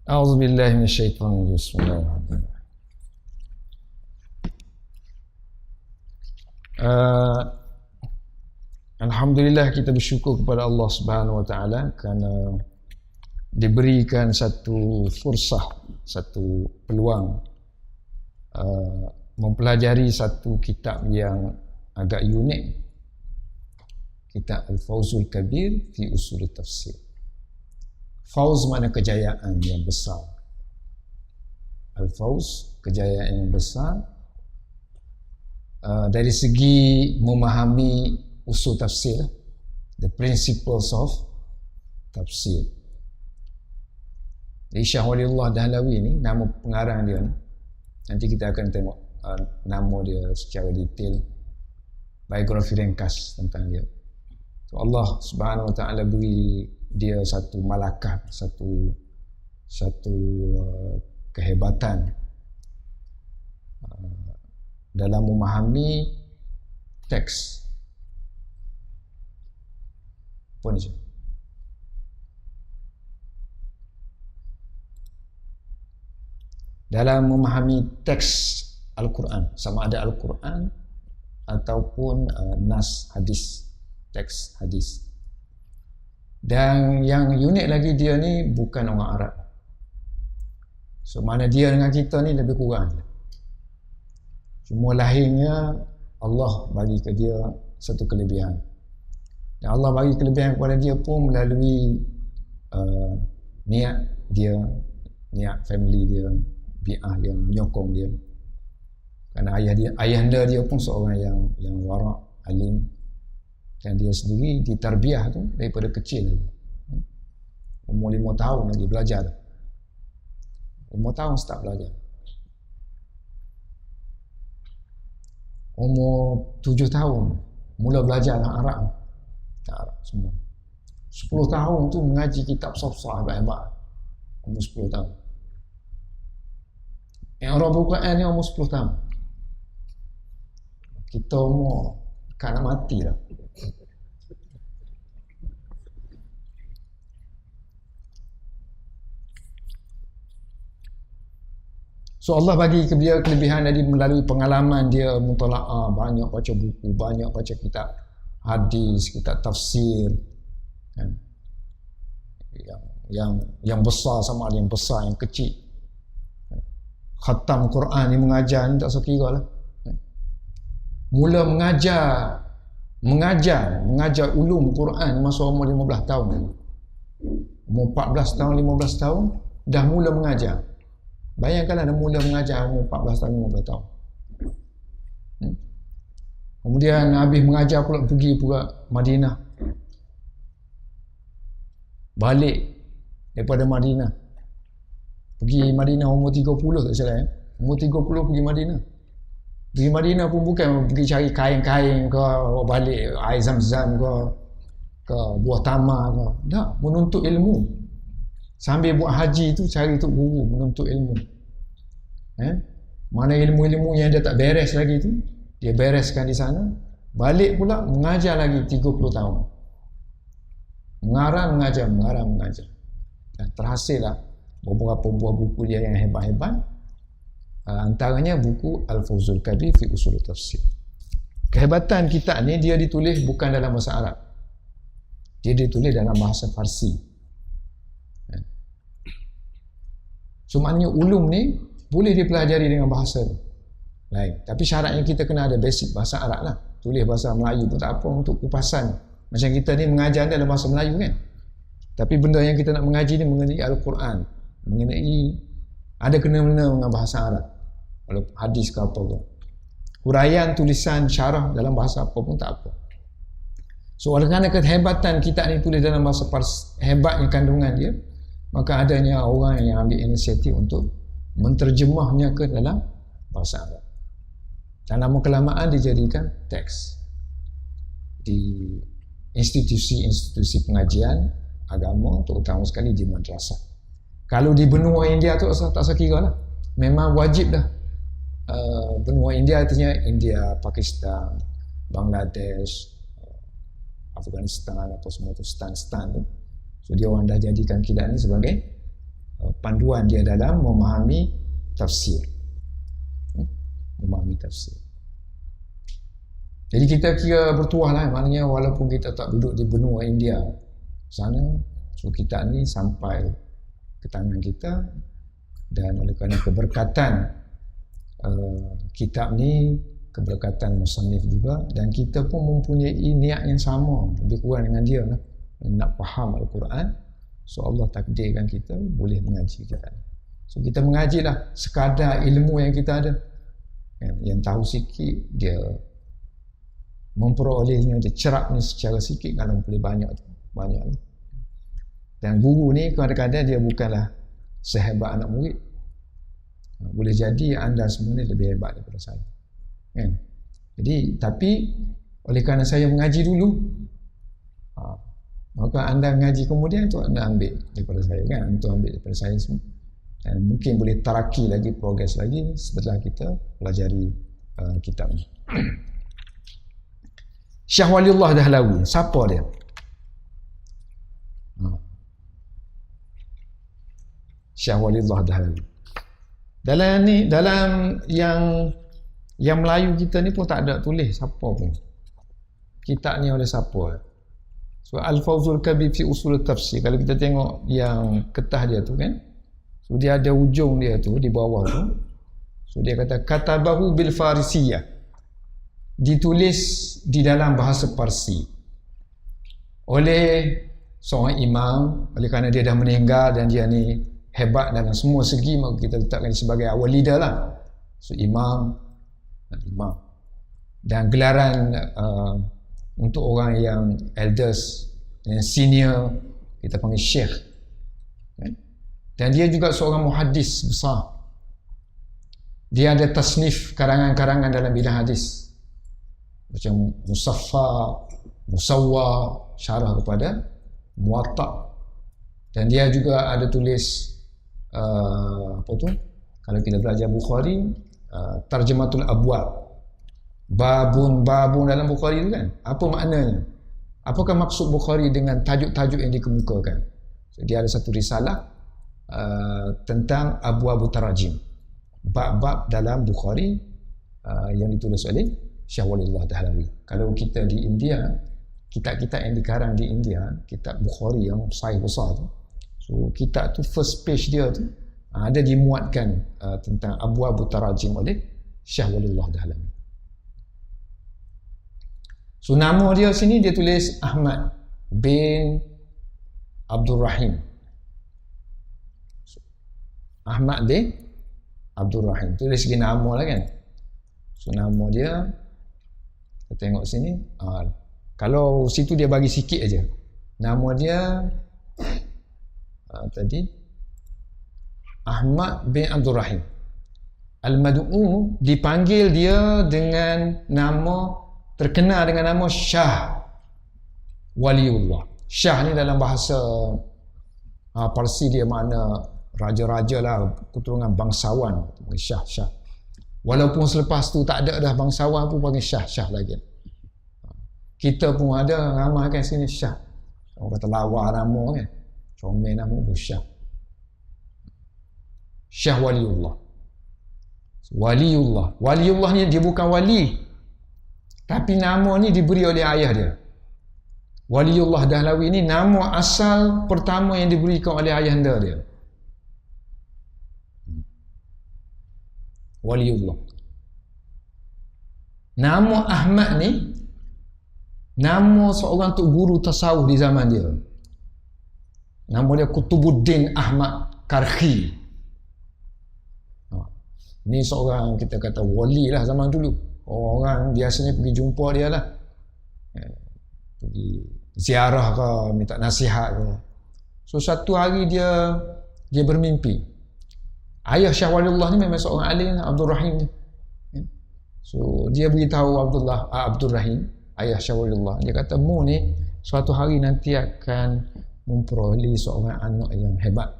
A'udzubillahi minasyaitonir rajim. Bismillahirrahmanirrahim. Uh, Alhamdulillah, kita bersyukur kepada Allah Subhanahu Wa Taala kerana diberikan satu fursah, satu peluang mempelajari satu kitab yang agak unik, kitab Al-Fawzul Kabir fi Usul Tafsir. Fawz makna kejayaan yang besar. Al-Fawz, kejayaan yang besar. Dari segi memahami usul tafsir, the principles of tafsir. Syekh Waliullah Dahlawi ni, nama pengarang dia ni, nanti kita akan tengok nama dia secara detail, biografi ringkas tentang dia. So, Allah Subhanahu Wa Taala beri dia satu malakah, satu kehebatan dalam memahami teks. Apa ni? Dalam memahami teks Al-Quran, sama ada Al-Quran ataupun nas hadis, teks hadis. Dan yang unik lagi, dia ni bukan orang Arab. So mana dia dengan kita ni lebih kurang. Cuma lahirnya Allah bagi ke dia satu kelebihan. Dan Allah bagi kelebihan kepada dia pun melalui niat dia, niat family dia, bi'ah yang menyokong dia. Kerana ayahanda dia pun seorang yang warak, alim. Dan dia sendiri ditarbiah tu daripada kecil lagi. Umur 5 tahun lagi belajar. Umur tahun start belajar. Umur 7 tahun mula belajar Arab. Arab semua. 10 tahun tu mengaji kitab sahih hebat-hebat. Umur 10 tahun. Yang orang Al-Quran ni umur 10 tahun. Kita umur kan nak mati lah. So Allah bagi ke dia kelebihan dari melalui pengalaman dia mutalaah, banyak baca buku, banyak baca kitab hadis, kitab tafsir, kan? Yang besar sama ada yang besar, yang kecil. Khatam Quran ni mengajar ni tak sekira lah. Mula mengajar ulum Quran masa umur 15 tahun. Umur 14 tahun, 15 tahun dah mula mengajar. Bayangkanlah dah mula mengajar umur 14 tahun, 15 tahun. Kemudian habis mengajar pula pergi pula Madinah. Balik daripada Madinah. Pergi Madinah umur 30 tak salah. Umur 30 pergi Madinah. Pergi Madinah pun bukan pergi cari kain-kain ke, balik air zam-zam ke buah tamar ke. Tak, menuntut ilmu. Sambil buat haji tu cari tu guru, menuntut ilmu. Mana ilmu-ilmu yang dia tak beres lagi tu, dia bereskan di sana. Balik pula mengajar lagi 30 tahun. Mengajar. Dan terhasillah beberapa buah buku dia yang hebat-hebat. Antaranya buku Al-Fawzul Kabir fi Usul Tafsir. Kehebatan kitab ni, dia ditulis bukan dalam bahasa Arab. Dia ditulis dalam bahasa Farsi. So maknanya ulum ni boleh dipelajari dengan bahasa lain. Tapi syaratnya kita kena ada basic bahasa Arab lah. Tulis bahasa Melayu pun tak apa untuk kupasan. Macam kita ni mengajar dalam bahasa Melayu kan. Tapi benda yang kita nak mengaji ni mengenai Al-Quran, mengenai ada kena-mena dengan bahasa Arab. Kalau hadis ke apa pun. Huraian, tulisan, syarah dalam bahasa apa pun tak apa. So oleh kerana kehebatan kitab ni tulis dalam bahasa Farsi, hebatnya kandungan dia, maka adanya orang yang ambil inisiatif untuk menterjemahnya ke dalam bahasa Arab. Dan lama kelamaan dijadikan teks di institusi-institusi pengajian agama, terutama sekali di madrasah. Kalau di benua India tu tak sekira lah. Memang wajib dah. Benua India artinya India, Pakistan, Bangladesh, Afghanistan, apa semua tu, stan tu. So dia orang dah jadikan kitab ni sebagai panduan dia dalam memahami tafsir. Memahami tafsir. Jadi kita kira bertuah lah, maknanya walaupun kita tak duduk di benua India sana, so kitab ni sampai ke tangan kita, dan oleh kerana keberkatan kitab ni, keberkatan musannif juga, dan kita pun mempunyai niat yang sama lebih kurang dengan dia lah, nak faham Al-Quran. So Allah takdirkan kita boleh mengaji kitab. So kita mengajilah sekadar ilmu yang kita ada. Yang tahu sikit dia memperolehnya, dia cerapnya secara sikit, kalau boleh banyak lah. Dan guru ni kadang-kadang dia bukanlah sehebat anak murid. Boleh jadi anda semua ni lebih hebat daripada saya, kan? Jadi tapi oleh kerana saya mengaji dulu, maka anda mengaji kemudian tu anda ambil daripada saya, kan? Untuk ambil daripada saya semua, dan mungkin boleh taraki lagi, progres lagi setelah kita pelajari kitab ni. Syah Waliullah Dahlawi, siapa dia? Syah Waliullah Dahlawi. Dalam yang Melayu kita ni pun tak ada tulis siapa pun. Kitab ni oleh siapa? So Al-Fawzul Kabir fi Usul Tafsir, kalau kita tengok yang kertas dia tu, kan, so dia ada ujung dia tu di bawah tu. So dia kata katabahu bil Farisiyah, ditulis di dalam bahasa Parsi oleh seorang imam. Oleh kerana dia dah meninggal dan dia ni hebat dalam semua segi, maka kita letakkan dia sebagai awal leader lah. So imam, dan gelaran untuk orang yang elders, yang senior, kita panggil syekh, kan? Dan dia juga seorang muhaddis besar. Dia ada tasnif karangan-karangan dalam bidang hadis, macam Musaffa, Musawwa, syarah kepada Muwatta. Dan dia juga ada tulis apa tu, kalau kita belajar Bukhari, Tarjamatul Abwab, babun dalam Bukhari tu, kan, apa maknanya, apakah maksud Bukhari dengan tajuk-tajuk yang dikemukakan. So, dia ada satu risalah tentang Abwabut Tarajim, bab-bab dalam Bukhari, yang ditulis oleh Syah Waliullah Dahlawi. Kalau kita di India, kitab-kitab yang dikarang di India, kitab Bukhari yang sahih besar tu, so kitab tu first page dia tu ada dimuatkan tentang Abwabut Tarajim oleh Syah Waliullah Dahlawi. So nama dia sini dia tulis Ahmad bin Abdul Rahim. So, Ahmad bin Abdul Rahim, tulis segi nama lah, kan. So nama dia, kita tengok sini, kalau situ dia bagi sikit aja. Nama dia tadi Ahmad bin Abdul Rahim Al-Mad'u, dipanggil dia dengan nama, terkenal dengan nama Syah Waliullah. Syah ni dalam bahasa Parsi dia makna raja-raja lah, keturunan bangsawan. Syah. Walaupun selepas tu tak ada dah bangsawan pun panggil Syah lagi. Kita pun ada ramai kan sini Syah. Orang kata lawa nama, kan, comel nama pun Syah. Syah Waliullah. Waliullah ni dia bukan wali, tapi nama ni diberi oleh ayah dia. Waliullah Dahlawi ni nama asal pertama yang diberikan oleh ayahanda dia. Waliullah. Nama Ahmad ni nama seorang tok guru tasawuf di zaman dia. Nama dia Kutubuddin Ahmad Karhi. Ni seorang, kita kata wali lah zaman dulu. Orang biasanya pergi jumpa dia lah, pergi ziarah ke, minta nasihat ke. So satu hari dia bermimpi. Ayah Syah Waliullah ni memang seorang alim, Abdul Rahim ni. So dia beritahu Abdul Rahim, ayah Syah Waliullah, dia kata, mu ni suatu hari nanti akan memperoleh seorang anak yang hebat.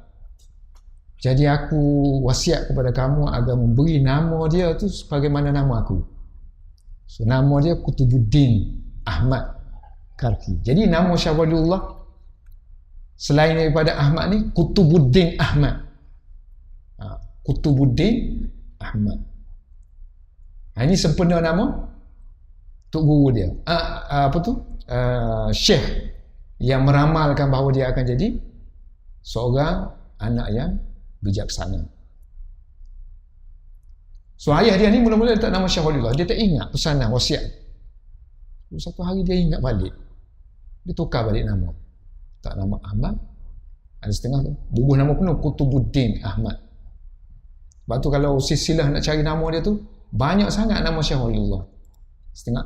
Jadi aku wasiat kepada kamu agar memberi nama dia tu sebagaimana nama aku. So nama dia Kutubuddin Ahmad Karhi. Jadi nama Syah Waliullah selain daripada Ahmad ni, Kutubuddin Ahmad. Kutubuddin Ahmad. Ini sempena nama tok guru dia. Syekh yang meramalkan bahawa dia akan jadi seorang anak yang bijaksana. So ayah dia ni mula-mula letak nama Syekh Waliullah. Dia tak ingat pesanan wasiat. Satu hari dia ingat balik. Dia tukar balik nama. Tak nama Ahmad. Ada setengah tu. Bubuh nama penuh Kutubuddin Ahmad. Sebab tu kalau silsilah nak cari nama dia tu, banyak sangat nama Syekh Waliullah. Setengah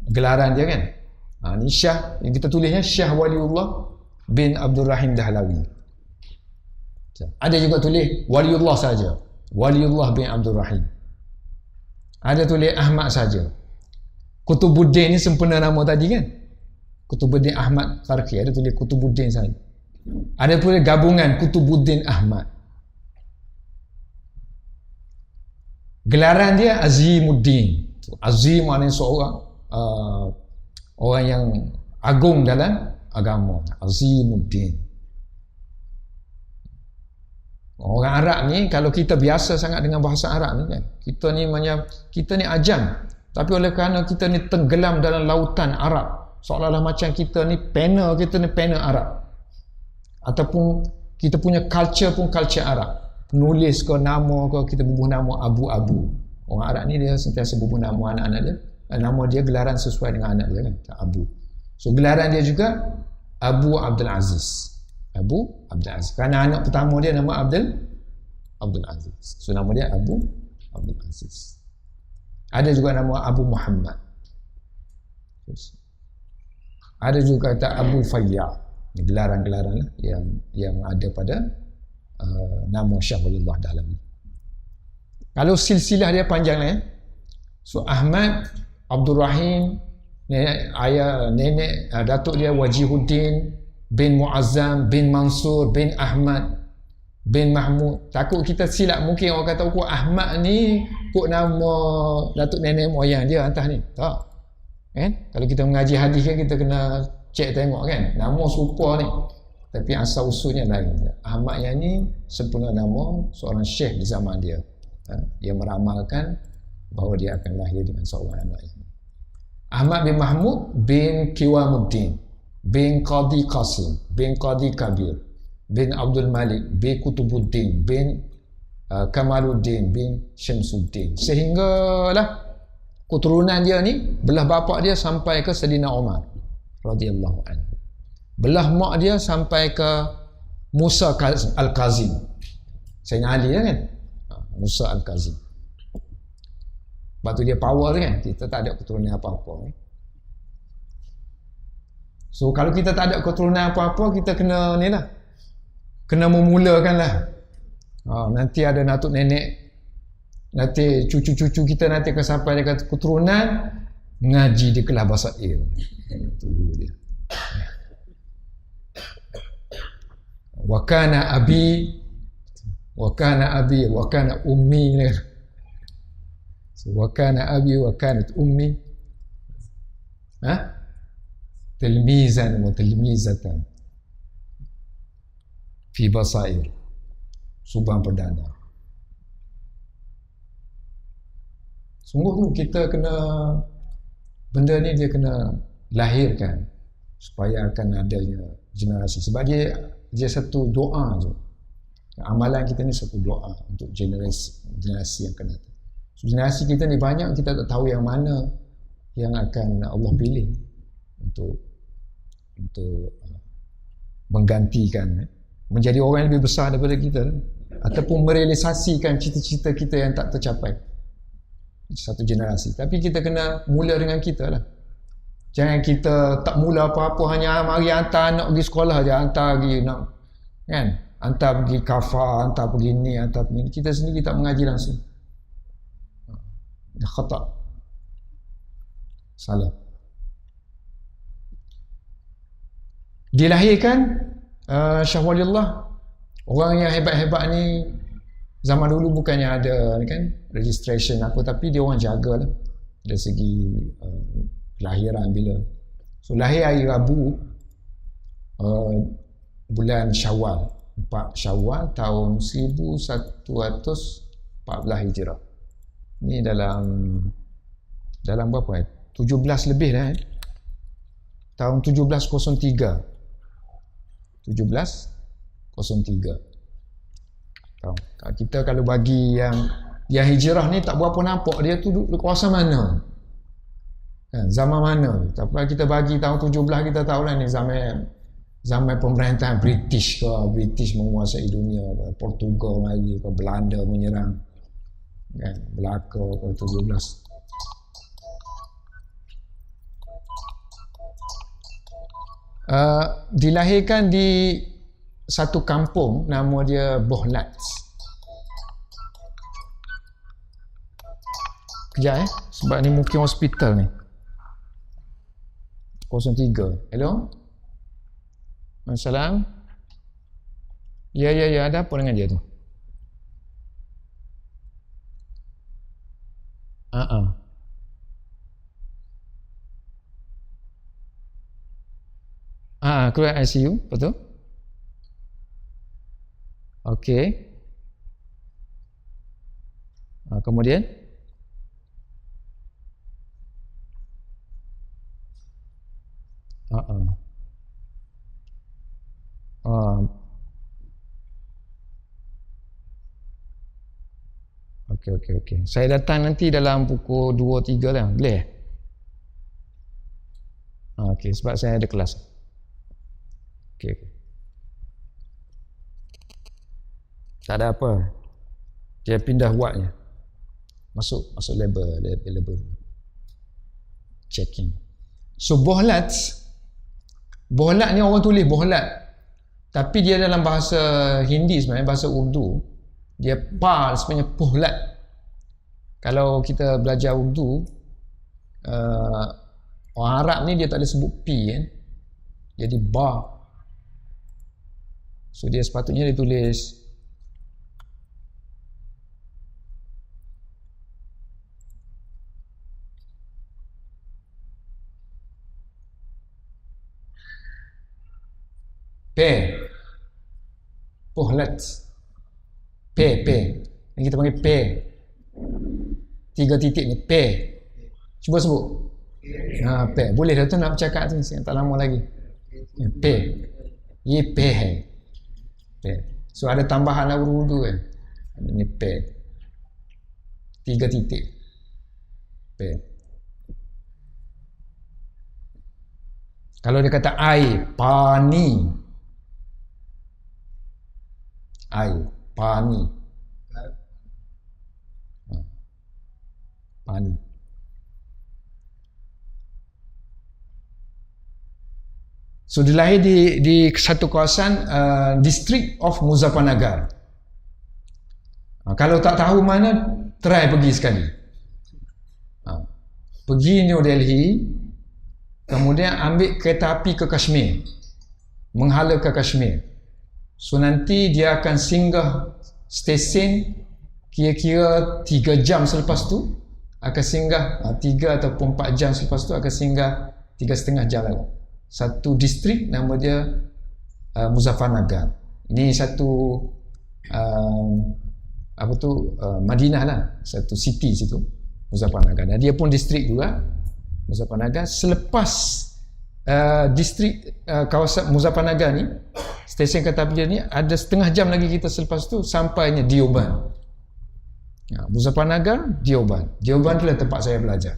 gelaran dia kan. Ni Syah, yang kita tulisnya Syekh Waliullah bin Abdul Rahim Dahlawi. Ada juga tulis Waliullah saja. Waliullah bin Abdul Rahim. Ada tulis Ahmad saja. Kutubuddin ni sempena nama tadi kan. Kutubuddin Ahmad Farqi, ada tulis Kutubuddin saja. Ada tulis gabungan Kutubuddin Ahmad. Gelaran dia Azimuddin. Azim maknanya seorang orang yang agung dalam agama. Azimuddin. Orang Arab ni, kalau kita biasa sangat dengan bahasa Arab ni kan, kita ni ajam, tapi oleh kerana kita ni tenggelam dalam lautan Arab, seolah-olah macam kita ni pena Arab, ataupun kita punya culture pun culture Arab. Penulis ke nama ke, kita bubuh nama Abu-Abu. Orang Arab ni dia sentiasa bubuh nama anak-anak dia, nama dia gelaran sesuai dengan anak dia kan, Abu. So gelaran dia juga Abu Abdul Aziz. Abu Abdul Aziz. Kerana anak pertama dia nama Abdul Aziz. So nama dia Abu Abdul Aziz. Ada juga nama Abu Muhammad. Ada juga kata Abu Fayyah. Gelaran-gelaran yang ada pada nama Syekh Waliullah Dahlawi. Kalau silsilah dia panjang lah ya. So Ahmad, Abdul Rahim, nenek datuk dia Wajihuddin bin Muazzam bin Mansur bin Ahmad bin Mahmud. Takut kita silap, mungkin orang kata Ahmad ni kok nama datuk nenek moyang dia atas ni. Tak kan? Kalau kita mengaji hadis kan, kita kena cek tengok kan, nama serupa ni, tapi asal usulnya lain. Ahmad yang ni sempena nama seorang syekh di zaman dia, yang meramalkan bahawa dia akan lahir dengan seorang anak. Ahmad bin Mahmud bin Kiwamuddin bin Qadi Qasim bin Qadi Kabir bin Abdul Malik bin Kutubuddin bin Kamaluddin bin Syamsuddin, sehinggalah keturunan dia ni, belah bapa dia sampai ke Sayyidina Umar radhiyallahu anhu, belah mak dia sampai ke Musa Al-Kazim, Sayyidina Ali kan, Musa Al-Kazim. Sebab tu dia power kan, kita tak ada keturunan apa-apa. So kalau kita tak ada keturunan apa-apa, kita kena ni lah, kena memulakan lah. Nanti ada natuk nenek, nanti cucu-cucu kita nanti akan sampai dekat keturunan ngaji di kelas bahasa A. Itu dulu dia. Wa kana abi wa kana ummi. So, wa kana abi wa kanat ummi. Tilmizan wa tilmizatan fi basair, Subang Perdana. Sungguh tu kita kena, benda ni dia kena lahirkan supaya akan adanya generasi. Sebab dia satu doa je. Amalan kita ni satu doa untuk generasi yang akan datang. So, generasi kita ni banyak, kita tak tahu yang mana yang akan Allah pilih untuk menggantikan, menjadi orang yang lebih besar daripada kita, ataupun merealisasikan cita-cita kita yang tak tercapai satu generasi. Tapi kita kena mula dengan kita lah. Jangan kita tak mula apa-apa, hanya mari hantar anak pergi sekolah je, hantar pergi nak kan, hantar pergi kafa, hantar pergi ni, hantar pergi ni. Kita sendiri tak mengaji langsung. Khata', salah. Dilahirkan Syekh Waliullah, orang yang hebat-hebat ni zaman dulu bukannya ada kan registration apa, tapi dia orang jaga lah dari segi kelahiran bila. So lahir hari Rabu bulan Syawal 4 Syawal tahun 1114 Hijrah. Ini dalam berapa 17 lebih dah tahun 1703. Kita kalau bagi yang hijrah ni tak berapa nampak dia tu duduk kawasan mana, zaman mana. Tapi kita bagi tahun 17, kita tahu lah ni zaman pemerintahan British ke, British menguasai dunia, Portugal lagi ke, Belanda menyerang kan, Melaka ke 17. Dilahirkan di satu kampung nama dia Bohlat. Kejap sebab ni mungkin hospital ni. 03. Hello? Assalamualaikum. Ya, ada apa dengan dia tu? Keluar ICU, betul? Okey. Kemudian? Okey. Saya datang nanti dalam pukul 2-3 lah. Boleh? Okey, sebab saya ada kelas. Okey. Tak ada apa. Dia pindah wardnya. Masuk label. Checking. So Bohlat ni orang tulis Bohlat. Tapi dia dalam bahasa Hindi sebenarnya, bahasa Urdu, dia sebenarnya Pohlat. Kalau kita belajar Urdu, orang Arab ni dia tak ada sebut P kan. Jadi ba. So dia sepatutnya dia tulis P. Pohlat. P. Yang kita panggil P. 3 titik ni P. Cuba sebut. P. Boleh dah tu nak bercakap tu, tak lama lagi. P. Ye P. So ada tambahan lah urdu kan. Ini P. 3 titik. P. Kalau dia kata air, pani. Air, pani. Pani. So dilahir di satu kawasan District of Muzaffarnagar. Kalau tak tahu mana, try pergi sekali. Pergi New Delhi, kemudian ambil kereta api ke Kashmir, menghala ke Kashmir. So nanti dia akan singgah stesen kira-kira 3 jam selepas tu, akan singgah 3 ataupun 4 jam selepas tu akan singgah 3,5 jam lagi. Satu distrik nama dia Muzaffarnagar. Ini satu Madinah lah, satu city situ, Muzaffarnagar. Dan dia pun distrik juga Muzaffarnagar. Selepas distrik kawasan Muzaffarnagar ni, stesen kereta api ni ada setengah jam lagi kita selepas tu sampainya Deoband. Muzaffarnagar, Deoband tu lah tempat saya belajar.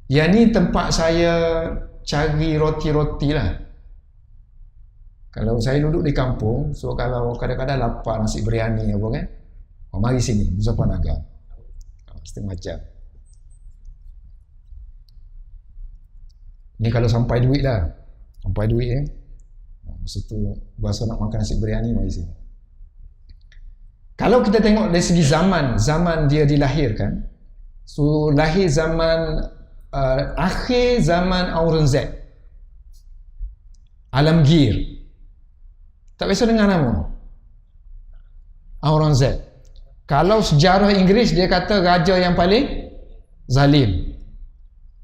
Yang ni tempat saya cari roti-roti lah. Kalau saya duduk di kampung, so kalau kadang-kadang lapar nasi biryani apa kan, mari sini Muzaffarnagar, setengah jam. Ni kalau sampai duit ya. Masa tu berasa nak makan nasi biryani, mari sini. Kalau kita tengok dari segi zaman dia dilahirkan, so lahir zaman akhir zaman Aurangzeb, Alamgir. Tak biasa dengar nama Aurangzeb. Kalau sejarah Inggeris dia kata raja yang paling zalim,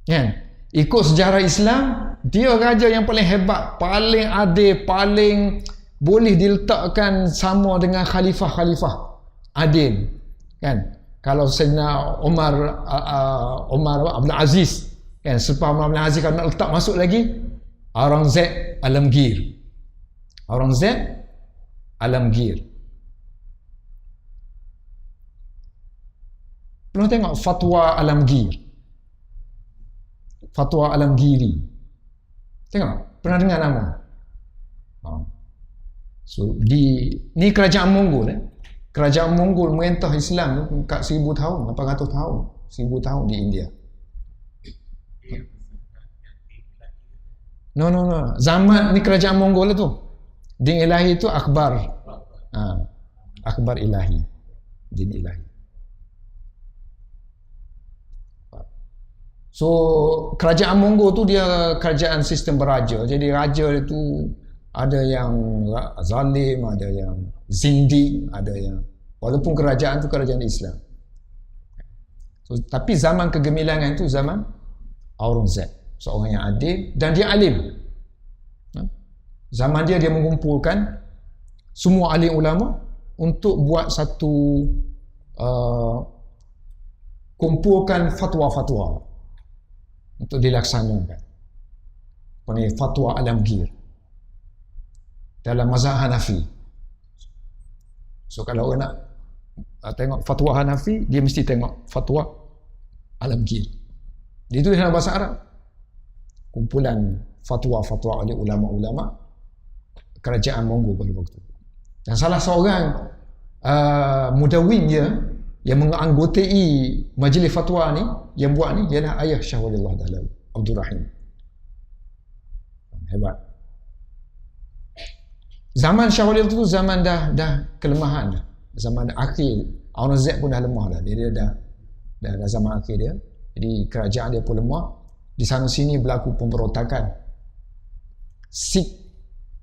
kan? Ikut sejarah Islam, dia raja yang paling hebat, paling adil, paling boleh diletakkan sama dengan khalifah-khalifah adil, kan? Kalau Sayyidina Umar Abdul Aziz, kan, selepas Umar Abdul Aziz, kalau nak letak masuk lagi Aurangzeb Alamgir. Pernah tengok fatwa Alamgiri? Tengok, pernah dengar nama? So ni kerajaan Mongol, kerajaan Mongol merintah Islam kat 1000 tahun, 800 tahun, 1000 tahun di India. No. Zaman ni kerajaan Mongol tu. Din ilahi tu akhbar. Akhbar ilahi. Din ilahi. So kerajaan Mongol tu dia kerajaan sistem beraja. Jadi raja itu ada yang zalim, ada yang zindik, ada yang, walaupun kerajaan tu kerajaan Islam. So, tapi zaman kegemilangan itu zaman Aurangzeb, seorang yang adil dan dia alim. Zaman dia mengumpulkan semua alim ulama untuk buat satu kumpulkan fatwa-fatwa untuk dilaksanakan. Panggil fatwa Alamgir dalam mazhab Hanafi. So kalau orang nak tengok fatwa Hanafi, dia mesti tengok fatwa Alamgir. Dia tulis dalam bahasa Arab. Kumpulan fatwa-fatwa oleh ulama-ulama kerajaan Mongol pada waktu. Dan salah seorang mudawwin dia yang menganggotai majlis fatwa ni, yang buat ni, ialah ayah Shah Waliullah Dahlawi, Abdul Rahim. Hebat. Zaman Shah Waliullah tu zaman dah kelemahan dah. Zaman akhir, Aurangzeb pun dah lemah dah. Dia dah zaman akhir dia. Jadi kerajaan dia pun lemah. Di sana sini berlaku pemberontakan. Sikh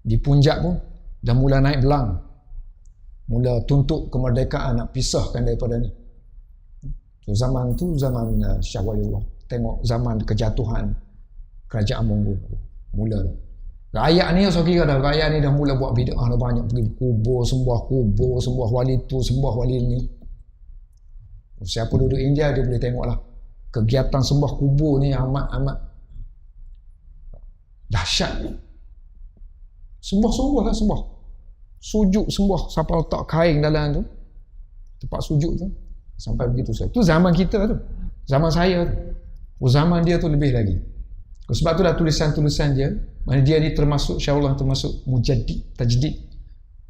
di Punjab pun dah mula naik belang, mula tuntut kemerdekaan, nak pisahkan daripada ni. So, zaman tu zaman Shah Waliullah. Tengok zaman kejatuhan kerajaan Mongol mula dah. Rakyat ni so kira dah, rakyat ni dah mula buat bid'ah dah, banyak pergi kubur, sembah wali tu, sembah wali ni. Siapa duduk India dia boleh tengoklah kegiatan sembah kubur ni amat dahsyat. Sembah sujud sembah sampai letak kain dalam tu, tempat sujud tu, sampai begitu saja. Tu zaman kita tu, zaman saya tu. Zaman dia tu lebih lagi. Sebab tu dah tulisan-tulisan dia, mana dia ni termasuk, Shah Waliullah termasuk mujaddid, tajdid,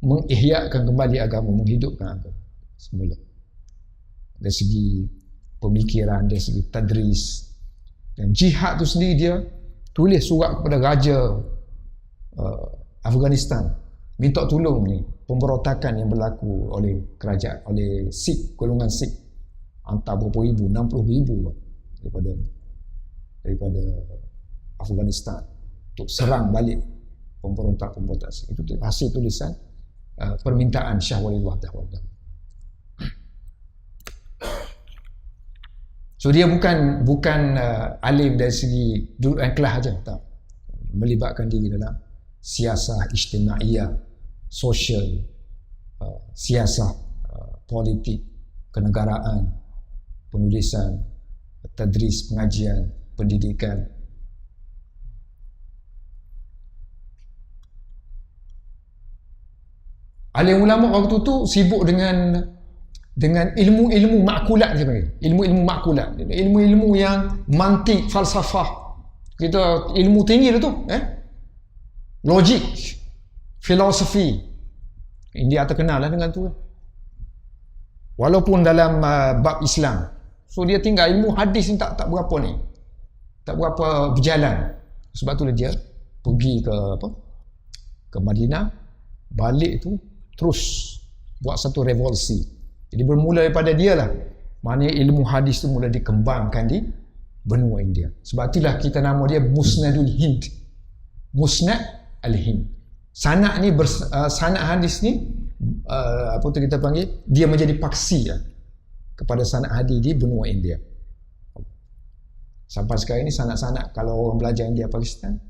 mengihyakan kembali agama, menghidupkan agama semula. Dari segi pemikiran, dari segi tadris dan jihad tu sendiri, dia tulis surat kepada raja Afghanistan, minta tolong ni pemberontakan yang berlaku oleh kerajaan, oleh Sikh, golongan Sikh, hantar berapa ribu, 60,000 daripada Afghanistan untuk serang balik pemberontak Sikh. Itu hasil tulisan permintaan Shah Waliullah Dahlawi. So dia bukan alim dari segi duduk dan kelas aja, tak. Melibatkan diri dalam siasah ijtimaiyah, sosial, siasah, politik, kenegaraan, penulisan, tadris, pengajian, pendidikan. Alim ulama waktu tu sibuk dengan ilmu-ilmu makulat, dia panggil. Ilmu-ilmu makulat. Ilmu-ilmu yang mantik, falsafah. Kita ilmu tinggi tu, logik, filosofi. India terkenal lah dengan tu. Walaupun dalam bab Islam. So dia tinggal ilmu hadis ni tak berapa ni. Tak berapa berjalan. Sebab tu dia pergi ke Madinah, balik tu terus buat satu revolusi. Jadi bermula daripada dia lah, maknanya ilmu hadis tu mula dikembangkan di benua India. Sebab itulah kita nama dia Musnadul Hind. Musnad al-Hind. Sanad ni sanad hadis ni kita panggil, dia menjadi paksi kepada sanad hadis di benua India. Sampai sekarang ni sanad-sanad kalau orang belajar India Pakistan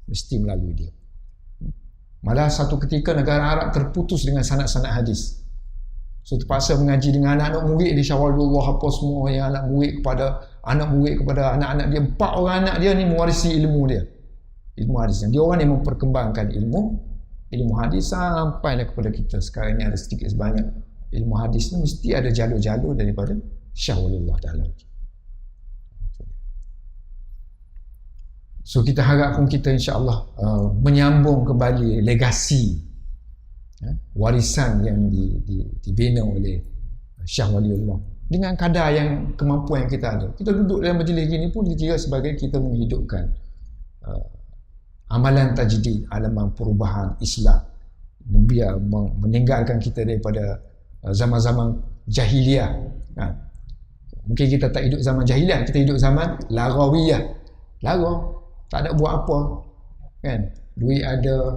mesti melalui dia. Malah satu ketika negara Arab terputus dengan sanad-sanad hadis. So terpaksa mengaji dengan anak-anak murid di Syawalullah apa semua, yang anak murid kepada anak-anak dia. 4 orang anak dia ni mewarisi ilmu dia, ilmu hadis. Dia orang yang memperkembangkan ilmu hadis sampai kepada kita sekarang ni. Ada sedikit sebanyak ilmu hadis ni mesti ada jalur-jalur daripada Syawalullah Ta'ala. So kita harapkan kita insya-Allah menyambung kembali legasi warisan yang dibina oleh Syah Waliullah dengan kadar yang kemampuan yang kita ada. Kita duduk dalam majlis gini pun dikira sebagai kita menghidupkan amalan tajdid, alaman perubahan Islam, biar meninggalkan kita daripada zaman-zaman jahiliah. Mungkin kita tak hidup zaman jahiliah, kita hidup zaman larawiyah. Lara, tak ada buat apa kan, duit ada,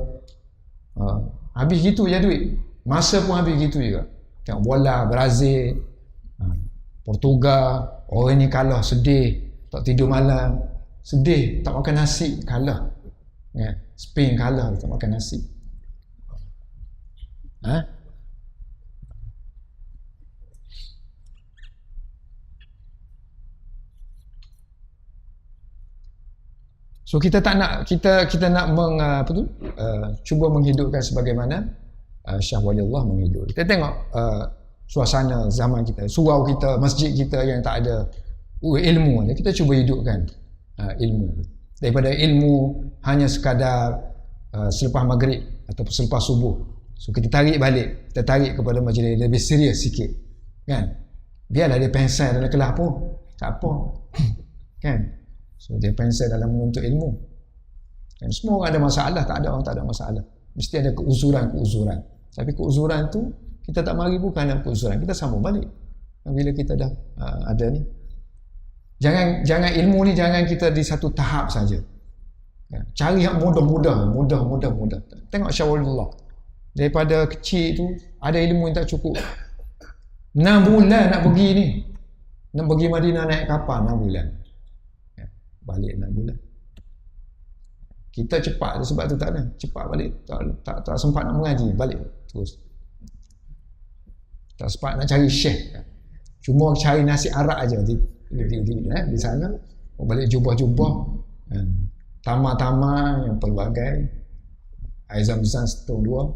habis gitu je duit, masa pun habis gitu juga. Tengok bola Brazil, Portugal, orang ni kalah sedih, tak tidur malam, sedih, tak makan nasi, kalah kan? Spain kalah, tak makan nasi. So kita tak nak, kita nak cuba menghidupkan sebagaimana Syah Waliullah menghidup. Kita tengok suasana zaman kita, surau kita, masjid kita yang tak ada ilmu, kita cuba hidupkan ilmu. Daripada ilmu hanya sekadar selepas maghrib ataupun selepas subuh. So kita tarik balik, kita tarik kepada majlis lebih serius sikit kan. Biarlah dia pensel dalam kelas pun tak apa kan. So dia pensel dalam menuntut ilmu. Dan semua orang ada masalah, tak ada orang tak ada masalah. Mesti ada keuzuran. Tapi keuzuran tu kita tak mari bukan dalam keuzuran, kita sambung balik. Bila kita dah ada ni. Jangan ilmu ni jangan kita di satu tahap saja. Cari yang mudah. Tengok Syawalullah. Daripada kecil tu ada ilmu yang tak cukup. 6 bulan nak pergi ni. Nak pergi Madinah naik kapal 6 bulan. Balik 6 bulan. Kita cepat sebab tu tak ada. Cepat balik. Tak sempat nak mengaji. Balik terus. Tak sempat nak cari syekh. Cuma cari nasi arak aja di sana. Balik jubah-jubah. Tama-tama yang pelbagai. Air Zam-Zam setengah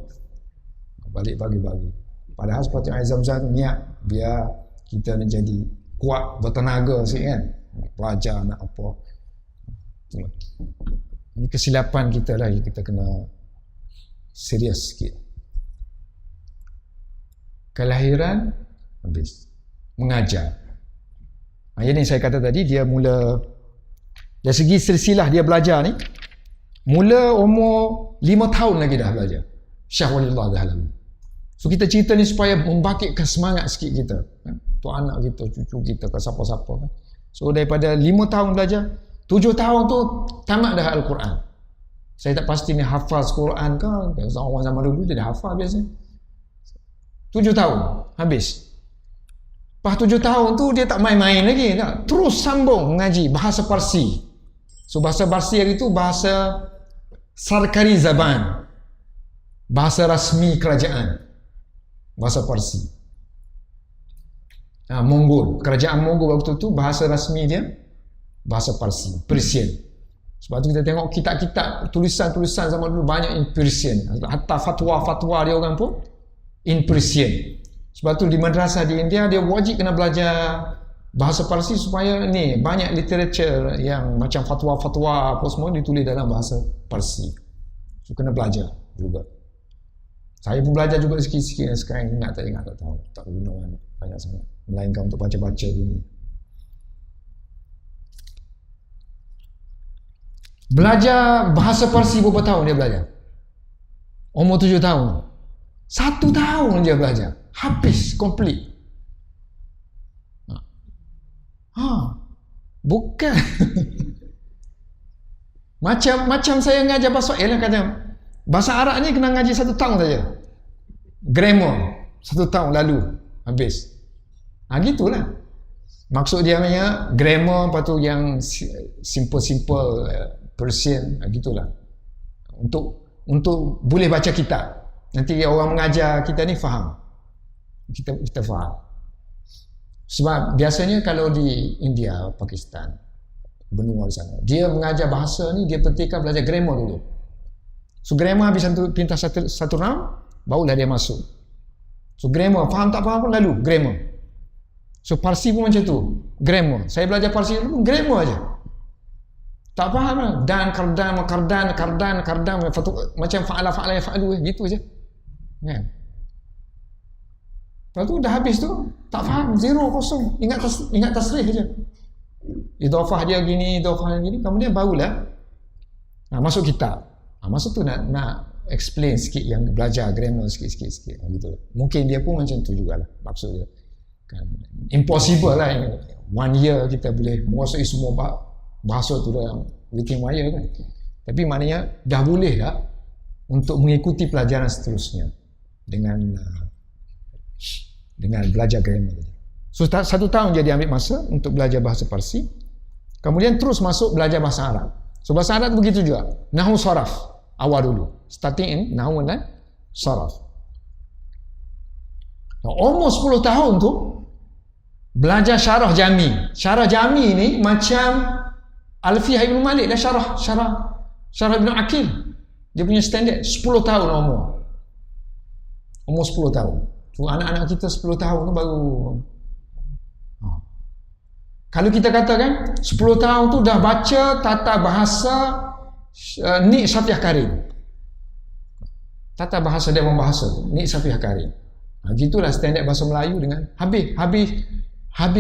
2. Balik bagi-bagi. Padahal sepatutnya air Zam-Zam niat biar kita ni jadi kuat, bertenaga sikit kan. Nak belajar, nak apa. Ini kesilapan kita lah, kita kena serius sikit. Kelahiran habis mengajar. Yang ni saya kata tadi, dia mula dari segi silsilah dia belajar ni, mula umur 5 tahun lagi dah belajar. Syah Waliullah dah lalu. So kita cerita ni supaya membangkitkan semangat sikit kita, tu anak kita, cucu kita, ke siapa-siapa. So daripada 5 tahun belajar, 7 tahun tu tamat dah Al-Quran. Saya tak pasti ni hafaz Quran ke, orang zaman dulu dia dah hafal biasanya. 7 tahun habis. Lepas 7 tahun tu dia tak main-main lagi, tak? Terus sambung mengaji bahasa Parsi. So bahasa Parsi hari tu bahasa Sarkari Zaban, bahasa rasmi kerajaan, bahasa Parsi. Mongol, kerajaan Mongol waktu tu bahasa rasmi dia bahasa Parsi, Persian. Sebab tu kita tengok kitab-kitab, tulisan-tulisan zaman dulu banyak in Persian. Hatta fatwa-fatwa dia orang pun in Persian. Sebab tu di madrasah di India dia wajib kena belajar bahasa Parsi supaya ni banyak literature yang macam fatwa-fatwa apa semua ditulis dalam bahasa Parsi. So kena belajar juga. Saya pun belajar juga sikit-sikit. Sekarang ingat tak tahu. Tak guna banyak sangat. Melainkan untuk baca-baca ini. Belajar bahasa Parsi berapa tahun dia belajar? Umur 7 tahun. 1 tahun dia belajar. Habis, complete. Bukan. Macam saya ngajar bahasa Arab kata, bahasa Arab ni kena ngaji 1 tahun saja. Grammar 1 tahun lalu habis. Gitulah. Maksud dia punya grammar, lepas tu yang simple Persian, gitulah. Untuk untuk boleh baca kitab. Nanti orang mengajar kita ni faham. Kita faham. Sebab biasanya kalau di India, Pakistan, benua di sana, dia mengajar bahasa ni, dia pentingkan belajar grammar dulu. So grammar habis pintas satu round, barulah dia masuk. So grammar, faham tak faham pun lalu grammar. So Parsi pun macam tu, grammar. Saya belajar Parsi dulu, grammar aja. Tak faham lah. Dan, kardan, macam fa'ala, yaf'alu, gitu aja. Kan? Lepas tu dah habis tu, tak faham, zero, kosong. Ingat tasrih aja. Idhafah dia gini, kemudian barulah masuk kitab. Masa tu nak explain sikit, yang belajar grammar sikit gitu. Mungkin dia pun macam tu jugalah maksud dia. Kan impossible lah 1 year kita boleh menguasai semua bahasa tu dalam within 1 year kan. Tapi maknanya dah boleh dah untuk mengikuti pelajaran seterusnya dengan belajar grammar. So 1 tahun dia ambil masa untuk belajar bahasa Parsi. Kemudian terus masuk belajar bahasa Arab. So bahasa Arab begitu juga. Nahwu saraf awal dulu. Starting in nahwu dan saraf. Almost 10 tahun tu belajar syarah jami. Syarah jami ni macam Alfiyah Ibn Malik dah syarah Ibn Aqil. Dia punya standard 10 tahun umur 10 tahun. So anak-anak kita 10 tahun tu baru. Kalau kita katakan 10 tahun tu dah baca tata bahasa Nik Safiah Karim. Tata bahasa Dewan Bahasa Nik Safiah Karim. Gitulah standard bahasa Melayu dengan habis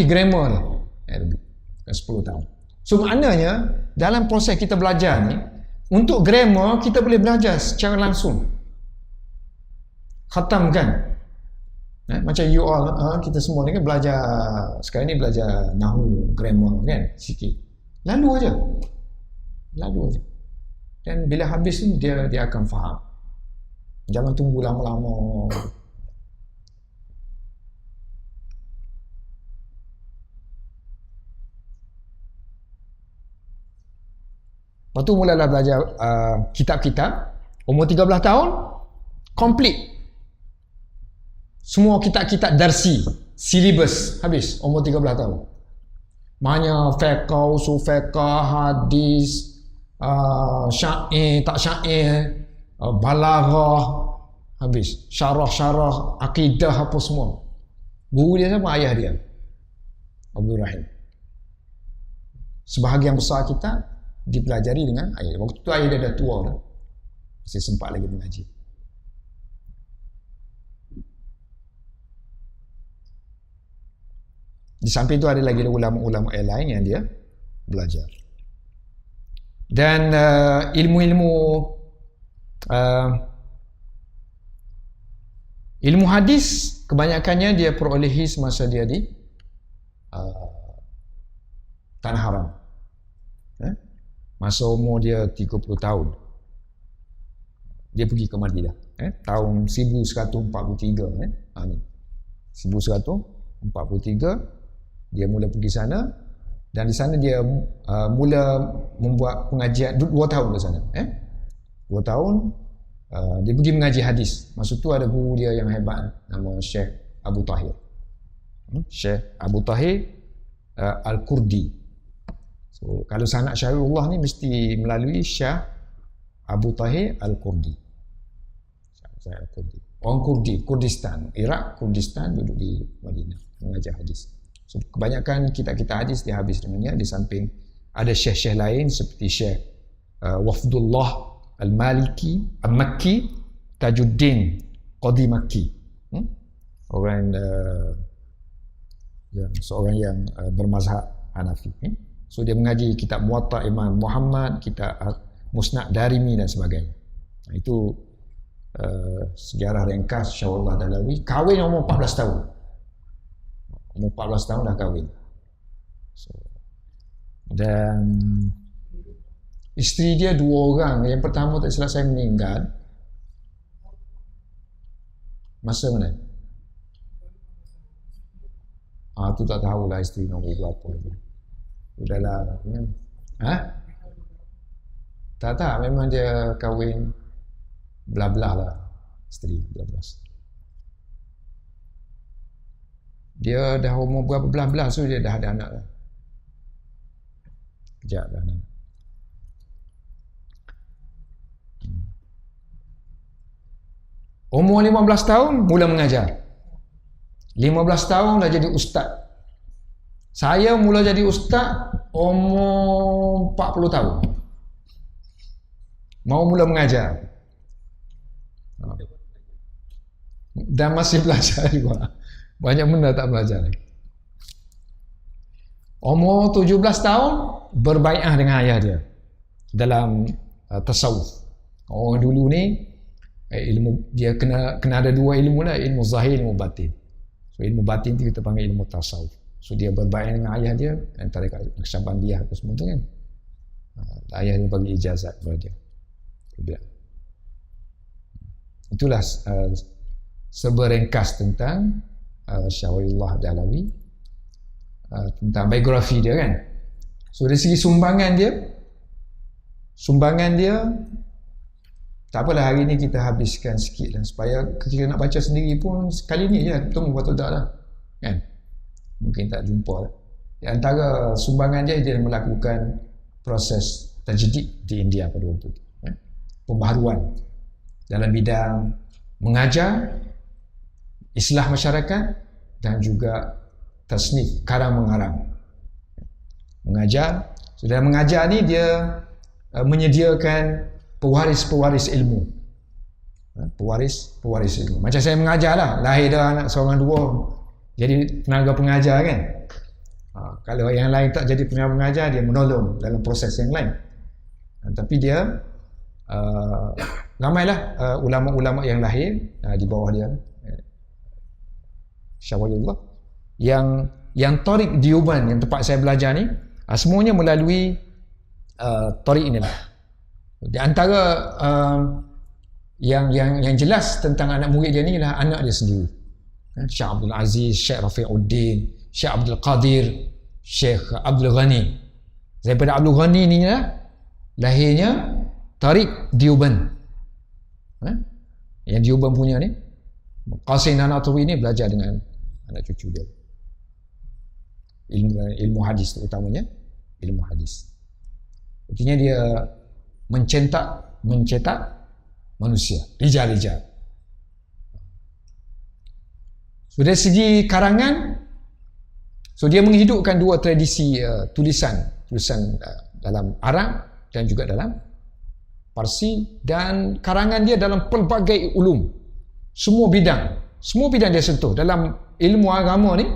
grammar ni. 10 tahun. So maknanya dalam proses kita belajar ni, untuk grammar kita boleh belajar secara langsung. Khatam kan? Macam you all, kita semua ni kan belajar, sekarang ni belajar nahwu, grammar kan, sikit. Lalu aja. Dan bila habis ni dia akan faham. Jangan tunggu lama-lama. Lepas tu mulalah belajar kitab-kitab. Umur 13 tahun complete semua kitab-kitab darsi, silibus habis umur 13 tahun. Maknanya fiqh, usul fiqh, hadis, syair, tak syair, balaghah habis, syarah, akidah apa semua. Guru dia siapa? Ayah dia, Abdul Rahim. Sebahagian besar kitab dipelajari dengan ayah. Waktu tu ayah dia dah tua dah, masih sempat lagi mengaji. Di samping itu ada lagi ulama-ulama lain yang dia belajar. Dan ilmu hadis kebanyakannya dia perolehi semasa dia di Tanah Haram. Masa umur dia 30 tahun. Dia pergi ke Madinah. Tahun 1143. Ni. 1143. Dia mula pergi sana, dan di sana dia mula membuat pengajian 2 tahun di sana. 2 tahun dia pergi mengaji hadis. Masa tu ada guru dia yang hebat, nama Syekh Abu Tahir. Syekh Abu Tahir Al-Kurdi. So kalau sanad Syariullah ni mesti melalui Syekh Abu Tahir Al-Kurdi. Orang Kurdi, Kurdistan, Iraq, Kurdistan, duduk di Madinah mengajar hadis. So, kebanyakan kitab-kitab hadis dia habis dengannya. Di samping ada syekh-syekh lain seperti Syekh Wafdullah Al-Maliki Al-Makki Tajuddin Qadi Makki. Orang seorang yang bermazhab Hanafi. So dia mengaji kitab Muwatta Imam Muhammad, kitab Musnad Darimi dan sebagainya. Itu sejarah ringkas Syawallah Dalawi. Kahwin umur 14 tahun. Umur 14 tahun dah kahwin. So, dan isteri dia 2 orang. Yang pertama tak silap saya meninggal masa mana? Tu tak tahulah isteri nombor berapa. Udahlah. Tak, memang dia kahwin belah-belah lah isteri, belah-belah. Dia dah umur berapa belah-belah, so dia dah ada anak lah. Kejap dah anak. Umur 15 tahun mula mengajar. 15 tahun dah jadi ustaz. Saya mula jadi ustaz umur 40 tahun. Mau mula mengajar. Dan masih belajar juga. Banyak benda tak belajar lagi. Umur 17 tahun berbai'ah dengan ayah dia dalam tasawuf. Orang dulu ni ilmu dia kena ada dua ilmu lah, ilmu zahir, ilmu batin. So ilmu batin tu kita panggil ilmu tasawuf. So dia berbai'ah dengan ayah dia antara Naqsyabandiyah apa semua tu kan. Ayah dia bagi ijazat kepada dia. Itulah seberengkas tentang Syah Waliullah Dahlawi, tentang biografi dia kan. So dari segi sumbangan dia tak apalah, hari ni kita habiskan sikit lah, supaya kita nak baca sendiri pun sekali ni je ketemu atau tak lah kan, mungkin tak jumpa lah. Di antara sumbangan dia melakukan proses tajdid di India pada waktu itu kan? Pembaharuan dalam bidang mengajar, islah masyarakat dan juga tasnif, karang mengarang. Mengajar, sudah mengajar ni dia menyediakan pewaris ilmu. Pewaris ilmu. Macam saya mengajar lah, lahir dah anak seorang dua jadi tenaga pengajar kan. Kalau yang lain tak jadi tenaga pengajar, dia menolong dalam proses yang lain. Tapi dia ramailah ulama-ulama yang lahir di bawah dia, Syah Waliullah, yang tarik Dioban yang tempat saya belajar ni, semuanya melalui tarik inilah. Di antara yang jelas tentang anak murid dia ni lah anak dia sendiri, Syekh Abdul Aziz, Syekh Rafi'uddin, Syekh Abdul Qadir, Syekh Abdul Ghani. Daripada Abdul Ghani ni lah lahirnya tarik Dioban. Yang Dioban punya ni, Qasim Nanaturi ni belajar dengan anak cucu dia, ilmu hadis terutamanya ilmu hadis. Artinya dia mencetak manusia, rijal-rijal. So dari segi karangan, so dia menghidupkan dua tradisi tulisan dalam Arab dan juga dalam Parsi, dan karangan dia dalam pelbagai ulum, semua bidang dia sentuh. Dalam ilmu agama ni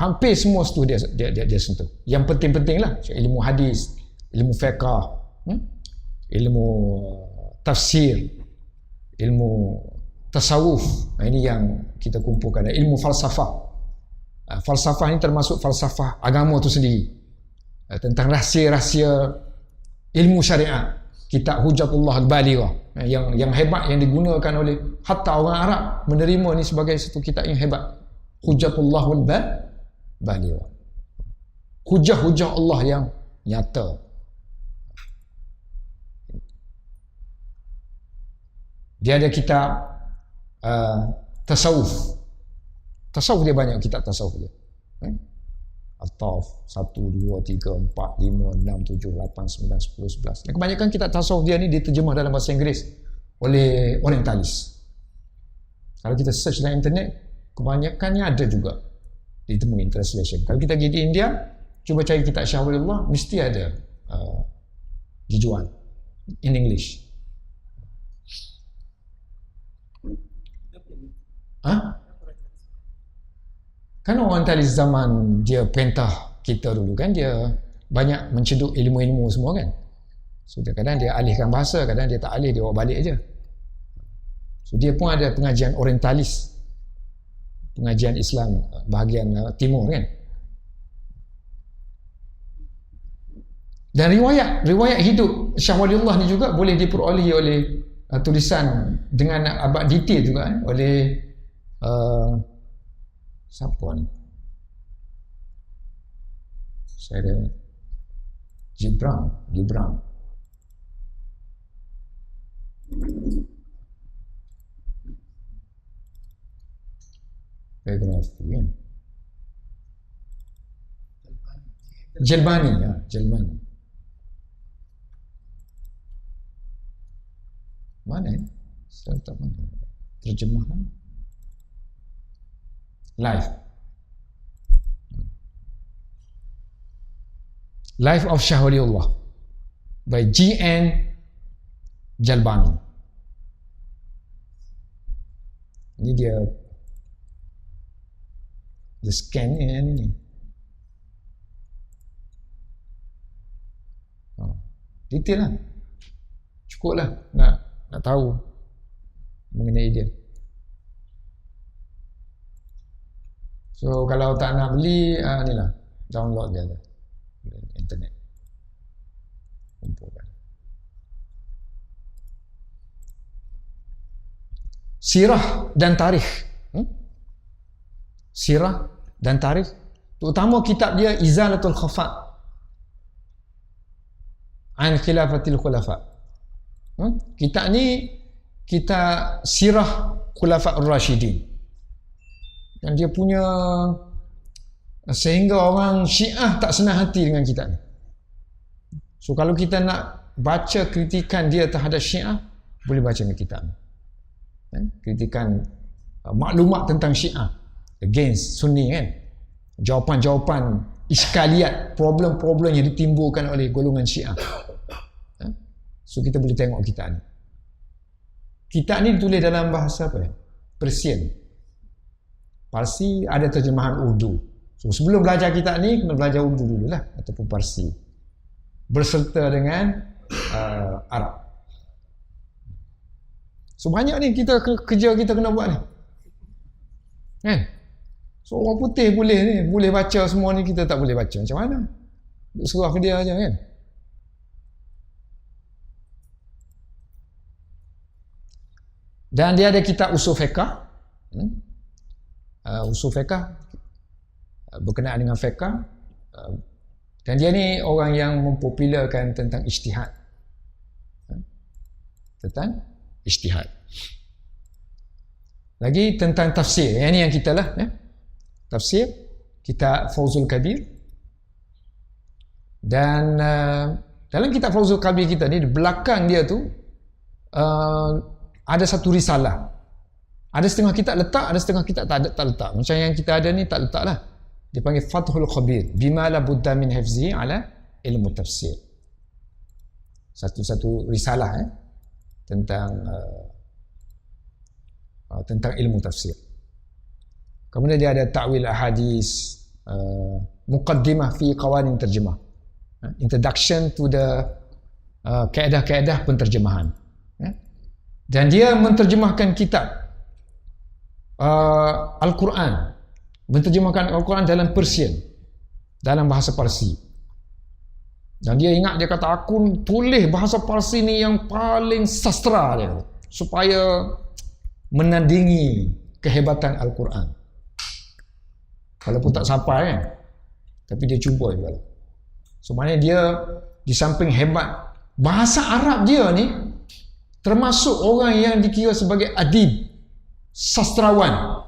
hampir semua dia sentuh. Yang penting-penting lah, ilmu hadis, ilmu fiqh, ilmu tafsir, ilmu tasawuf. Ini yang kita kumpulkan. Ilmu falsafah. Falsafah ini termasuk falsafah agama tu sendiri, tentang rahsia-rahsia ilmu syariat. Kitab Hujjatullah Al-Balighah yang hebat, yang digunakan oleh hatta orang Arab menerima ni sebagai satu kitab yang hebat. Hujjatullah Al-Balighah, hujah-hujah Allah yang nyata. Dia ada kitab tasawuf dia banyak kitab tasawuf dia. At-Tawaf 1, 2, 3, 4, 5, 6, 7, 8, 9, 10, 11. Dan kebanyakan kitab tasawuf dia ni diterjemah dalam bahasa Inggeris oleh orientalis. Kalau kita search dalam internet, kebanyakannya ada juga ditemui translation. Kalau kita pergi di India, cuba cari kitab Syah Waliullah, mesti ada dijual in English. Kan orang tadi zaman dia perintah kita dulu kan, dia banyak menceduk ilmu-ilmu semua kan. So kadang dia alihkan bahasa, kadang dia tak alih, dia bawa balik aja. So dia pun ada pengajian orientalis, pengajian Islam bahagian timur kan. Dan riwayat hidup Syah Waliullah ni juga boleh diperolehi oleh tulisan dengan abad detail juga oleh siapa ni? Saya ada Gibran. Biografi kan. Jelmani, ya, Jelmani. Mana ya? Saya tak mana. Terjemahan. Life. Life of Shah Waliullah by G.N. Jalbani. Ini dia scan ni. Detail lah. Cukup lah nak tahu mengenai dia. So kalau tak nak beli, ni lah, download dia lah. Internet. Kumpulkan. Sirah dan tarikh. Sirah dan tarikh, terutama kitab dia Izalatul Khafa an Khilafatil Khulafa. Kitab ni kitab sirah Khulafa Ar-Rashidin. Dan dia punya, sehingga orang Syiah tak senang hati dengan kitab ni. So kalau kita nak baca kritikan dia terhadap Syiah, boleh baca ni kitab ni. Kritikan maklumat tentang Syiah against Sunni kan. Jawapan-jawapan iskaliat, problem-problem yang ditimbulkan oleh golongan Syiah. So kita boleh tengok kitab ni. Kitab ni ditulis dalam bahasa apa? Persian. Parsi, ada terjemahan Urdu. So sebelum belajar kitab ni, kena belajar Urdu dulu lah, ataupun Parsi, berserta dengan Arab. So banyak ni kerja kita kena buat ni kan. So orang putih boleh baca semua ni, kita tak boleh baca. Macam mana? Duk serah ke dia aja kan. Dan dia ada kitab usul fiqh. Usul fiqh berkenaan dengan fiqh. Dan dia ni orang yang mempopularkan tentang ijtihad. Tentang ijtihad. Lagi tentang tafsir. Yang ni yang kita lah. Tafsir. Kitab Fawzul Kabir. Dan dalam kitab Fawzul Kabir kita ni, di belakang dia tu ada satu risalah. Ada setengah kitab letak, ada setengah kitab tak letak. Macam yang kita ada ni tak letak lah. Dia panggil Fathul Khabir. Bima la budda min hifzi ala ilmu tafsir. Satu risalah tentang ilmu tafsir. Kemudian dia ada ta'wil ahadis, muqaddimah fi qawanin terjemah. Introduction to the kaedah-kaedah penterjemahan. Dan dia menterjemahkan kitab Al-Quran, menterjemahkan Al-Quran dalam Persian, dalam bahasa Parsi. Dan dia ingat, dia kata, aku tulis bahasa Parsi ni yang paling sastra dia, supaya menandingi kehebatan Al-Quran. Walaupun tak sampai kan, tapi dia cuba juga. So maknanya dia di samping hebat, bahasa Arab dia ni termasuk orang yang dikira sebagai adib, sastrawan.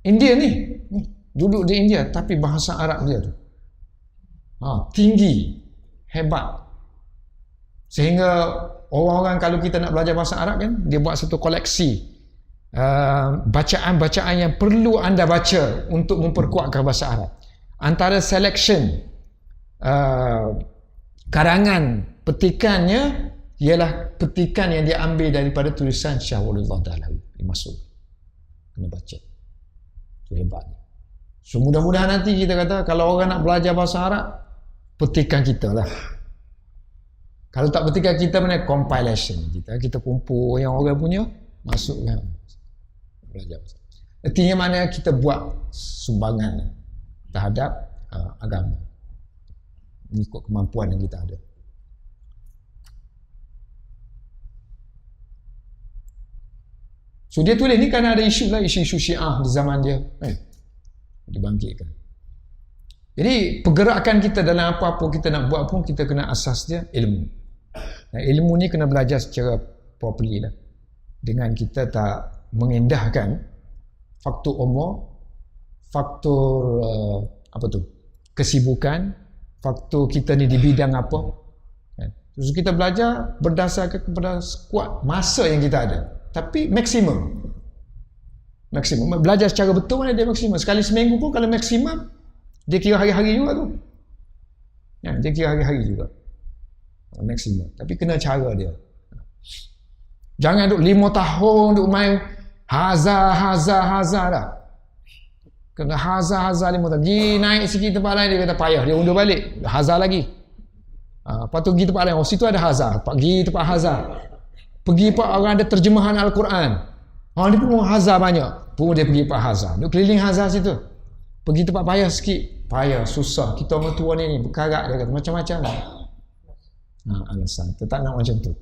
India ni duduk di India, tapi bahasa Arab dia tu tinggi, hebat. Sehingga orang-orang, kalau kita nak belajar bahasa Arab kan, dia buat satu koleksi bacaan-bacaan yang perlu anda baca untuk memperkuatkan bahasa Arab. Antara selection karangan petikannya ialah petikan yang diambil daripada tulisan Syah Waliullah Dahlawi. Dimasuk, kena baca. Itu hebat. So mudah-mudahan nanti kita kata, kalau orang nak belajar bahasa Arab, petikan kita lah. Kalau tak petikan kita, mana compilation kita kumpul yang orang punya, masukkan belajar. Artinya mana kita buat sumbangan terhadap agama mengikut kemampuan yang kita ada. So dia tulis ni kerana ada isu Syiah di zaman dia dibangkitkan. Jadi pergerakan kita dalam apa-apa kita nak buat pun, kita kena asas dia ilmu. Dan ilmu ni kena belajar secara properly lah. Dengan kita tak mengendahkan faktor umur, faktor kesibukan, faktor kita ni di bidang apa. Terus kita belajar berdasarkan kepada kuat masa yang kita ada. Tapi maksimum. Belajar secara betul mana dia maksimum. Sekali seminggu pun kalau maksimum, dia kira hari-hari juga tu. Dia kira hari-hari juga. Maksimum. Tapi kena cara dia. Jangan duk 5 tahun duk main haza dah. Kena haza 5 tahun. Pergi naik sikit tempat lain, dia kata payah. Dia undur balik. Haza lagi. Lepas tu pergi tempat lain. Situ ada haza. Pergi tempat haza. Pergi pak orang ada terjemahan Al-Quran. Dia pun haza banyak. Pun dia pergi tempat haza. Dia keliling haza situ. Pergi tempat payah sikit. Payah, susah. Kita orang tua ni berkarat, dia kata. Macam-macam. Alasan. Kita tak nak macam tu.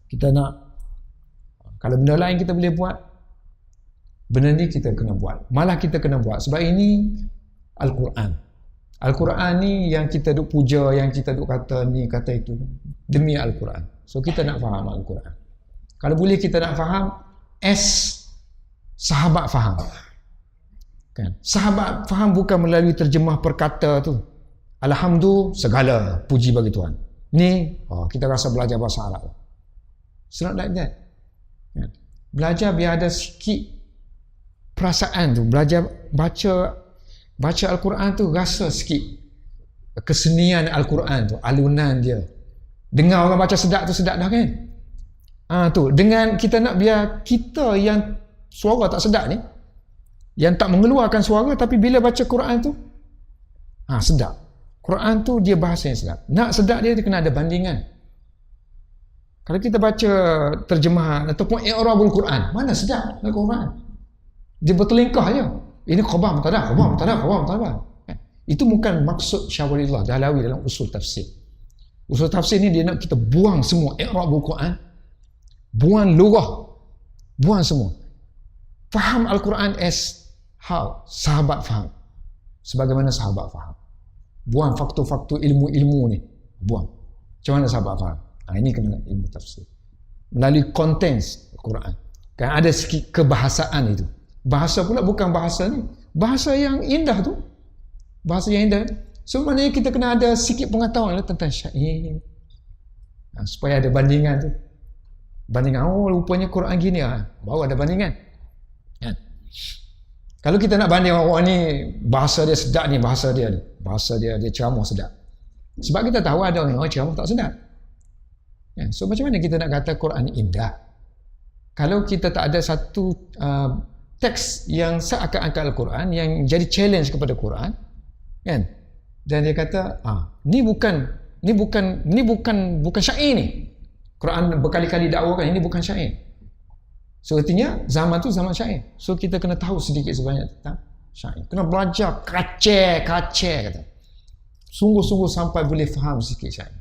Kita nak, kalau benda lain kita boleh buat, benda ni kita kena buat. Malah kita kena buat. Sebab ini Al-Quran. Al-Quran ni yang kita duk puja, yang kita duk kata ni, kata itu. Demi Al-Quran. So kita nak faham Al-Quran. Kalau boleh kita nak faham, sahabat faham. Kan? Sahabat faham bukan melalui terjemah perkata tu. Alhamdulillah, segala puji bagi Tuhan. Ni, kita rasa belajar bahasa Arab. It's not like that. Kan? Belajar biar ada sikit perasaan tu. Belajar baca Al-Quran tu rasa sikit kesenian Al-Quran tu, alunan dia. Dengar orang baca sedap tu sedap dah kan? Tu dengan kita nak biar kita yang suara tak sedap ni, yang tak mengeluarkan suara, tapi bila baca Quran tu sedap. Quran tu dia bahasa yang sedap. Nak sedap dia kena ada bandingan. Kalau kita baca terjemahan ataupun i'rabul Quran, mana sedap Al-Quran? Dia bertelingkah je. Ini khabar mubtada. Itu bukan maksud Syekh Waliullah Dahlawi dalam usul tafsir. Usul tafsir ni dia nak kita buang semua i'rabul Quran, buang lurah, buang semua. Faham Al-Quran as how sahabat faham. Sebagaimana sahabat faham. Buang faktor-faktor ilmu-ilmu ni. Buang. Macam mana sahabat faham? Ini kena ilmu tafsir. Melalui kontens Al-Quran. Kan ada sikit kebahasaan itu. Bahasa pula bukan bahasa ni. Bahasa yang indah tu. Bahasa yang indah. So maknanya kita kena ada sikit pengetahuan tentang syair. Supaya ada bandingan tu. Bandingan, rupanya Quran gini. Baru ada bandingan. Kan? Kalau kita nak banding orang ni, bahasa dia sedap ni, bahasa dia ceramah sedap. Sebab kita tahu ada orang ceramah tak sedap. So macam mana kita nak kata Quran ni indah? Kalau kita tak ada satu teks yang seakan-akan Al-Quran, yang jadi challenge kepada Quran, kan? Dan dia kata, ni bukan syair ni. Quran berkali-kali dakwakan ini bukan syair. So artinya zaman tu zaman syair. So kita kena tahu sedikit sebanyak tentang syair. Kena belajar kacir kata. Sungguh-sungguh sampai boleh faham sikit syair.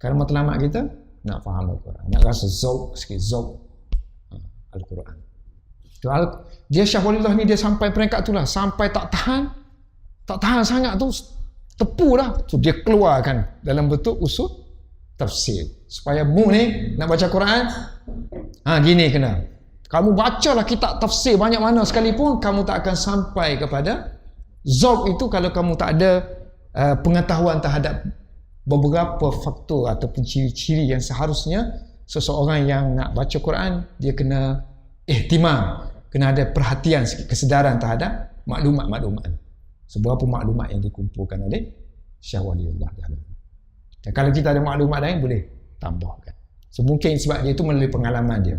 Kalau matlamat kita nak faham Al-Quran, nak rasa zauq sikit, zauq Al-Quran. Dia Syekh Waliullah ni dia sampai peringkat tu lah, sampai tak tahan sangat tu, tepu dah. So dia keluarkan dalam bentuk usul tafsir. Supaya mu ni nak baca Quran, gini kena. Kamu bacalah kitab tafsir banyak mana sekalipun, kamu tak akan sampai kepada zauq itu kalau kamu tak ada pengetahuan terhadap beberapa faktor ataupun ciri-ciri yang seharusnya seseorang yang nak baca Quran dia kena ihtimam, kena ada perhatian sikit, kesedaran terhadap maklumat-maklumat. Seberapa maklumat yang dikumpulkan oleh Syekh Waliullah Dahlawi. Dan kalau kita ada maklumat lain boleh tambahkan. So mungkin sebab dia itu melalui pengalaman dia.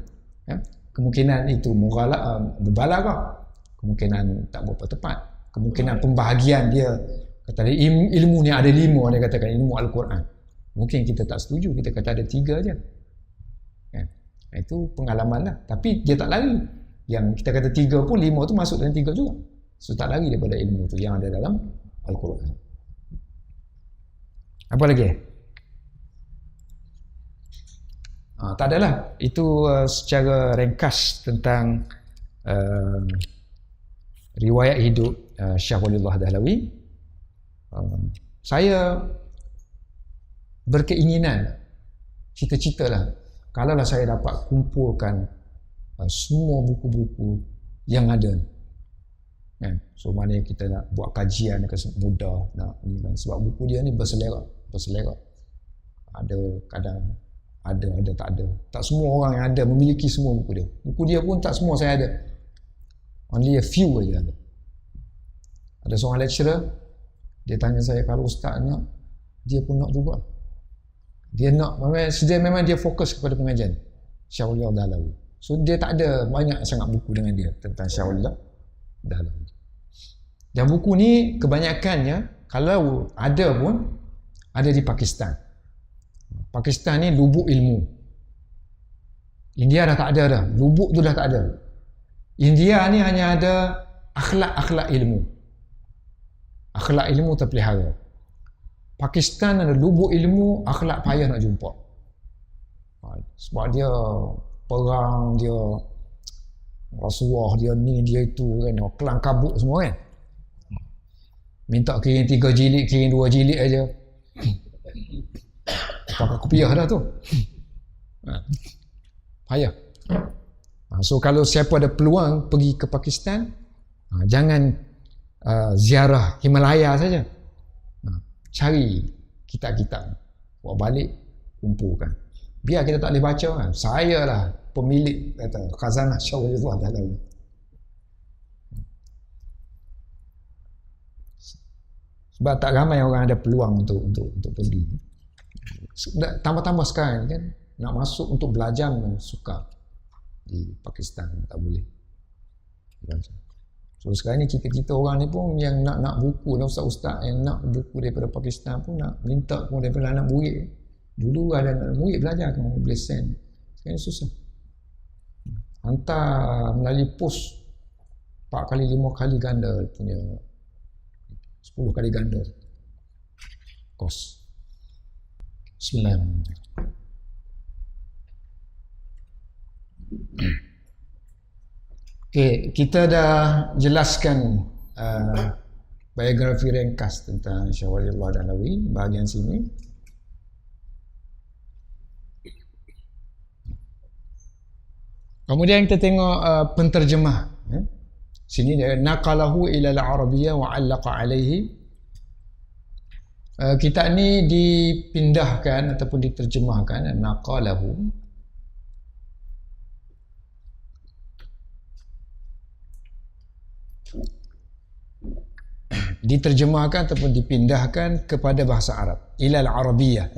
Kemungkinan itu mubalaghah, kemungkinan tak berapa tepat, kemungkinan pembahagian dia kata dia ilmu ni ada 5, dia katakan ilmu Al-Quran. Mungkin kita tak setuju, kita kata ada 3 je. Itu pengalaman lah. Tapi dia tak lari. Yang kita kata 3 pun 5 tu masuk dalam 3 juga. So tak lari daripada ilmu tu yang ada dalam Al-Quran. Apa lagi? Tak adalah. Itu secara ringkas tentang riwayat hidup Syekh Waliullah Dahlawi. Saya berkeinginan, cita-cita lah, kalaulah saya dapat kumpulkan semua buku-buku yang ada kan. So maknanya kita nak buat kajian akan mudah nak ni kan, sebab buku dia ni berselerak. Ada kadang ada tak ada. Tak semua orang yang ada memiliki semua buku dia. Buku dia pun tak semua saya ada. Only a few aja ada. Ada seorang lecturer, dia tanya saya, kalau ustaz nak, dia pun nak juga. Dia nak, memang dia fokus kepada pengajian Syarul Dahlawi. So dia tak ada banyak sangat buku dengan dia tentang Syarul Dahlawi. Dan buku ni kebanyakannya, kalau ada pun, ada di Pakistan. Pakistan ni lubuk ilmu. India dah tak ada dah. Lubuk tu dah tak ada. India ni hanya ada akhlak ilmu. Akhlak ilmu terpelihara. Pakistan ada lubuk ilmu, akhlak payah nak jumpa. Sebab dia perang, dia rasuah, dia ni, dia itu kan, kelang kabut semua kan. Minta kirim 3 jilid, kirim 2 jilid aja. Pakai kopiah dah tu. Payah. So kalau siapa ada peluang pergi ke Pakistan, jangan ziarah Himalaya saja. Cari kitab-kitab, bawa balik, kumpulkan. Biar kita tak boleh baca kan. Saya lah pemilik kata khazanah Syarul Dahlawi. Sebab tak ramai orang ada peluang untuk pergi. Tambah-tambah sekarang kan, nak masuk untuk belajar suka di Pakistan tak boleh. So sekarang ni kita orang ni pun yang nak buku lah, ustaz-ustaz yang nak buku daripada Pakistan pun nak minta pun daripada anak murid. Dulu ada anak murid belajar kan, boleh send. Sekarang susah. Hantar melalui pos 4 kali 5 kali ganda punya, 10 kali ganda kos. Bismillahirrahmanirrahim. Okay, kita dah jelaskan biografi ringkas tentang Syarul Dahlawi bahagian sini. Kemudian kita tengok penterjemah. Sini dia naqalahu ila al-arabiyyah wa 'allaqa alaihi. Kitab ni dipindahkan ataupun diterjemahkan, naqalahu. Diterjemahkan ataupun dipindahkan kepada bahasa Arab, ilal arabiyyah,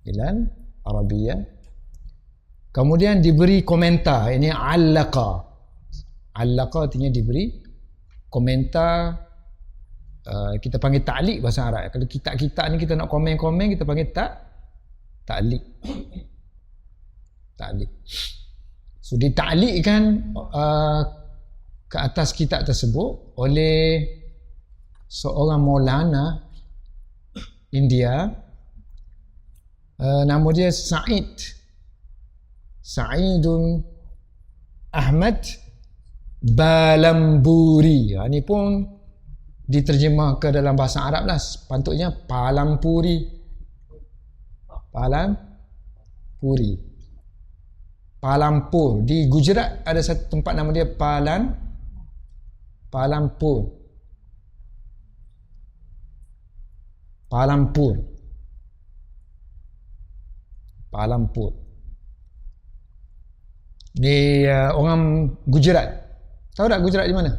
ilal arabiyyah. Kemudian diberi komentar, ini allaqa artinya diberi komentar. Kita panggil ta'liq bahasa Arab. Kalau kitab-kitab ni kita nak komen-komen, kita panggil ta'liq. So dita'liqkan ke atas kitab tersebut oleh seorang Maulana India, nama dia Sa'idun Ahmad Balamburi. Ini pun diterjemah ke dalam bahasa Arab lah, patutnya Palampuri. Palampur. Di Gujarat ada satu tempat nama dia Palampur. Ni orang Gujarat. Tahu tak Gujarat di mana?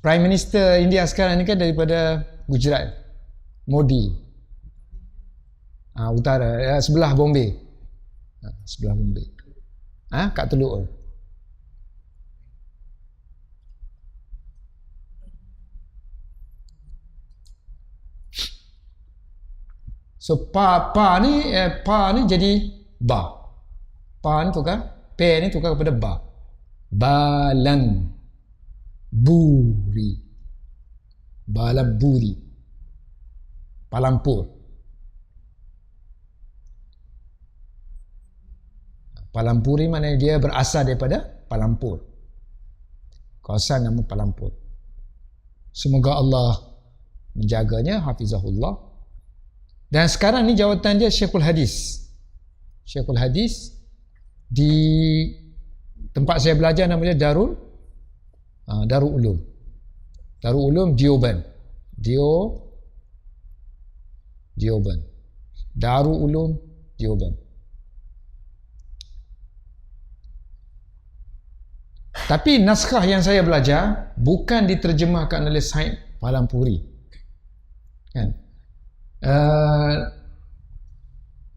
Prime Minister India sekarang ni kan daripada Gujarat, Modi. Utara, sebelah Bombay. Kat Teluk. So pa ni jadi ba. Pa ni tukar, pe ni tukar kepada ba. Balamburi. Palampur. Palampuri maknanya dia berasal daripada Palampur. Kawasan nama Palampur. Semoga Allah menjaganya, hafizahullah. Dan sekarang ni jawatan dia Syekhul Hadis. Syekhul Hadis di tempat saya belajar namanya Darul Ulum. Darul Ulum Dioban. Dioban. Darul Ulum Dioban. Tapi naskah yang saya belajar bukan diterjemahkan oleh Said Palampuri. Kan?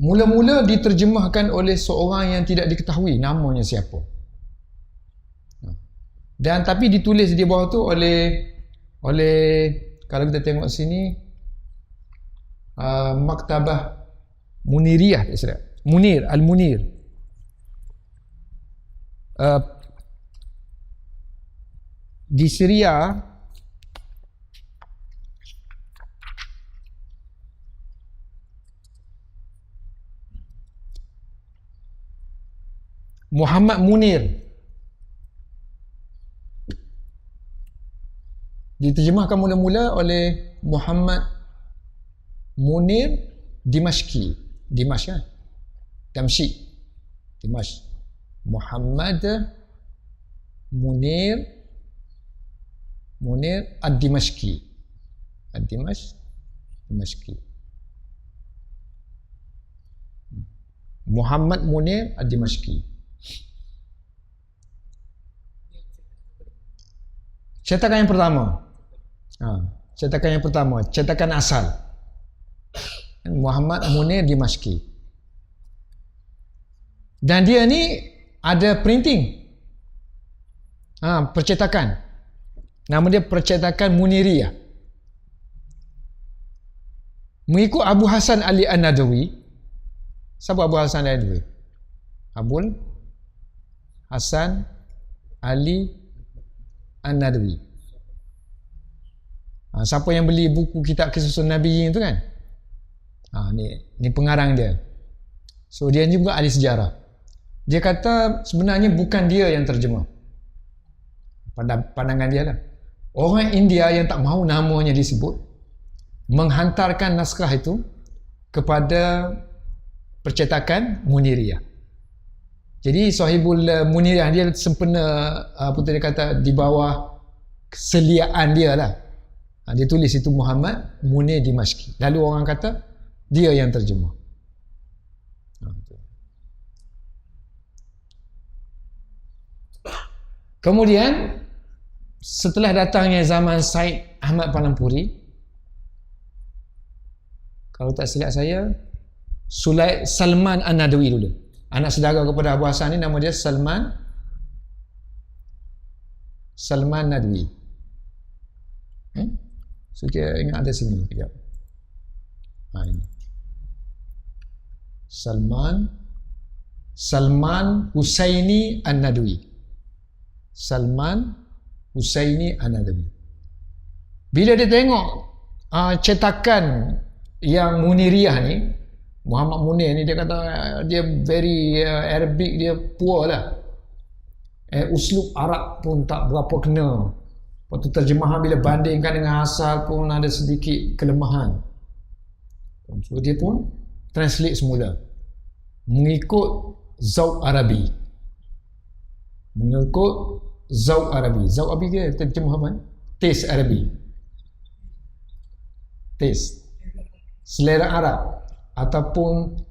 Mula-mula diterjemahkan oleh seorang yang tidak diketahui namanya siapa. Dan tapi ditulis di bawah tu oleh kalau kita tengok sini Maktabah Muniriyah, Munir Al-Munir. Di Syria Muhammad Munir diterjemahkan mula-mula oleh Muhammad Munir Dimashqi. Dimashq kan? Dimashq. Muhammad Munir Ad-Dimashqi. Dimashqi. Muhammad Munir Ad-Dimashqi. Cetakan yang pertama. Cetakan asal. Muhammad Munir Dimashqi. Dan dia ni ada printing. Percetakan. Nama dia Percetakan Muniriyah. Mengikut Abu Hasan Ali An-Nadawi. Siapa Abu Hasan Ali An-Nadawi? Abul Hasan Ali An-Nadawi. Siapa yang beli buku kitab Kisah Nabi itu kan? Ni pengarang dia. So dia juga ahli sejarah. Dia kata sebenarnya bukan dia yang terjemah. Pandangan dia lah. Orang India yang tak mahu namanya disebut menghantarkan naskah itu kepada Percetakan Muniriyah. Jadi Sahibul Muniriyah dia sempena dia kata di bawah keseliaan dia lah. Dia tulis itu Muhammad Munir Dimashqi. Lalu orang kata dia yang terjemah. Kemudian setelah datangnya zaman Said Ahmad Palampuri, kalau tak silap saya, Salman An-Nadawi dulu. Anak saudara kepada Abu Hasan ni nama dia Salman Nadawi. So kita ingat ada sini sekejap. Ini. Salman Husaini An-Nadawi. Salman Husaini An-Nadawi. Bila dia tengok cetakan yang Muniriyah ni, Muhammad Munir ni, dia kata dia very Arabic, dia poor lah. Uslub Arab pun tak berapa kena. Waktu terjemahan bila bandingkan dengan asal pun ada sedikit kelemahan. So dia pun translate semula mengikut Zauq Arabi. Zauq Arabi dia terjemah apa? Taste Arabi. Taste. Selera Arab ataupun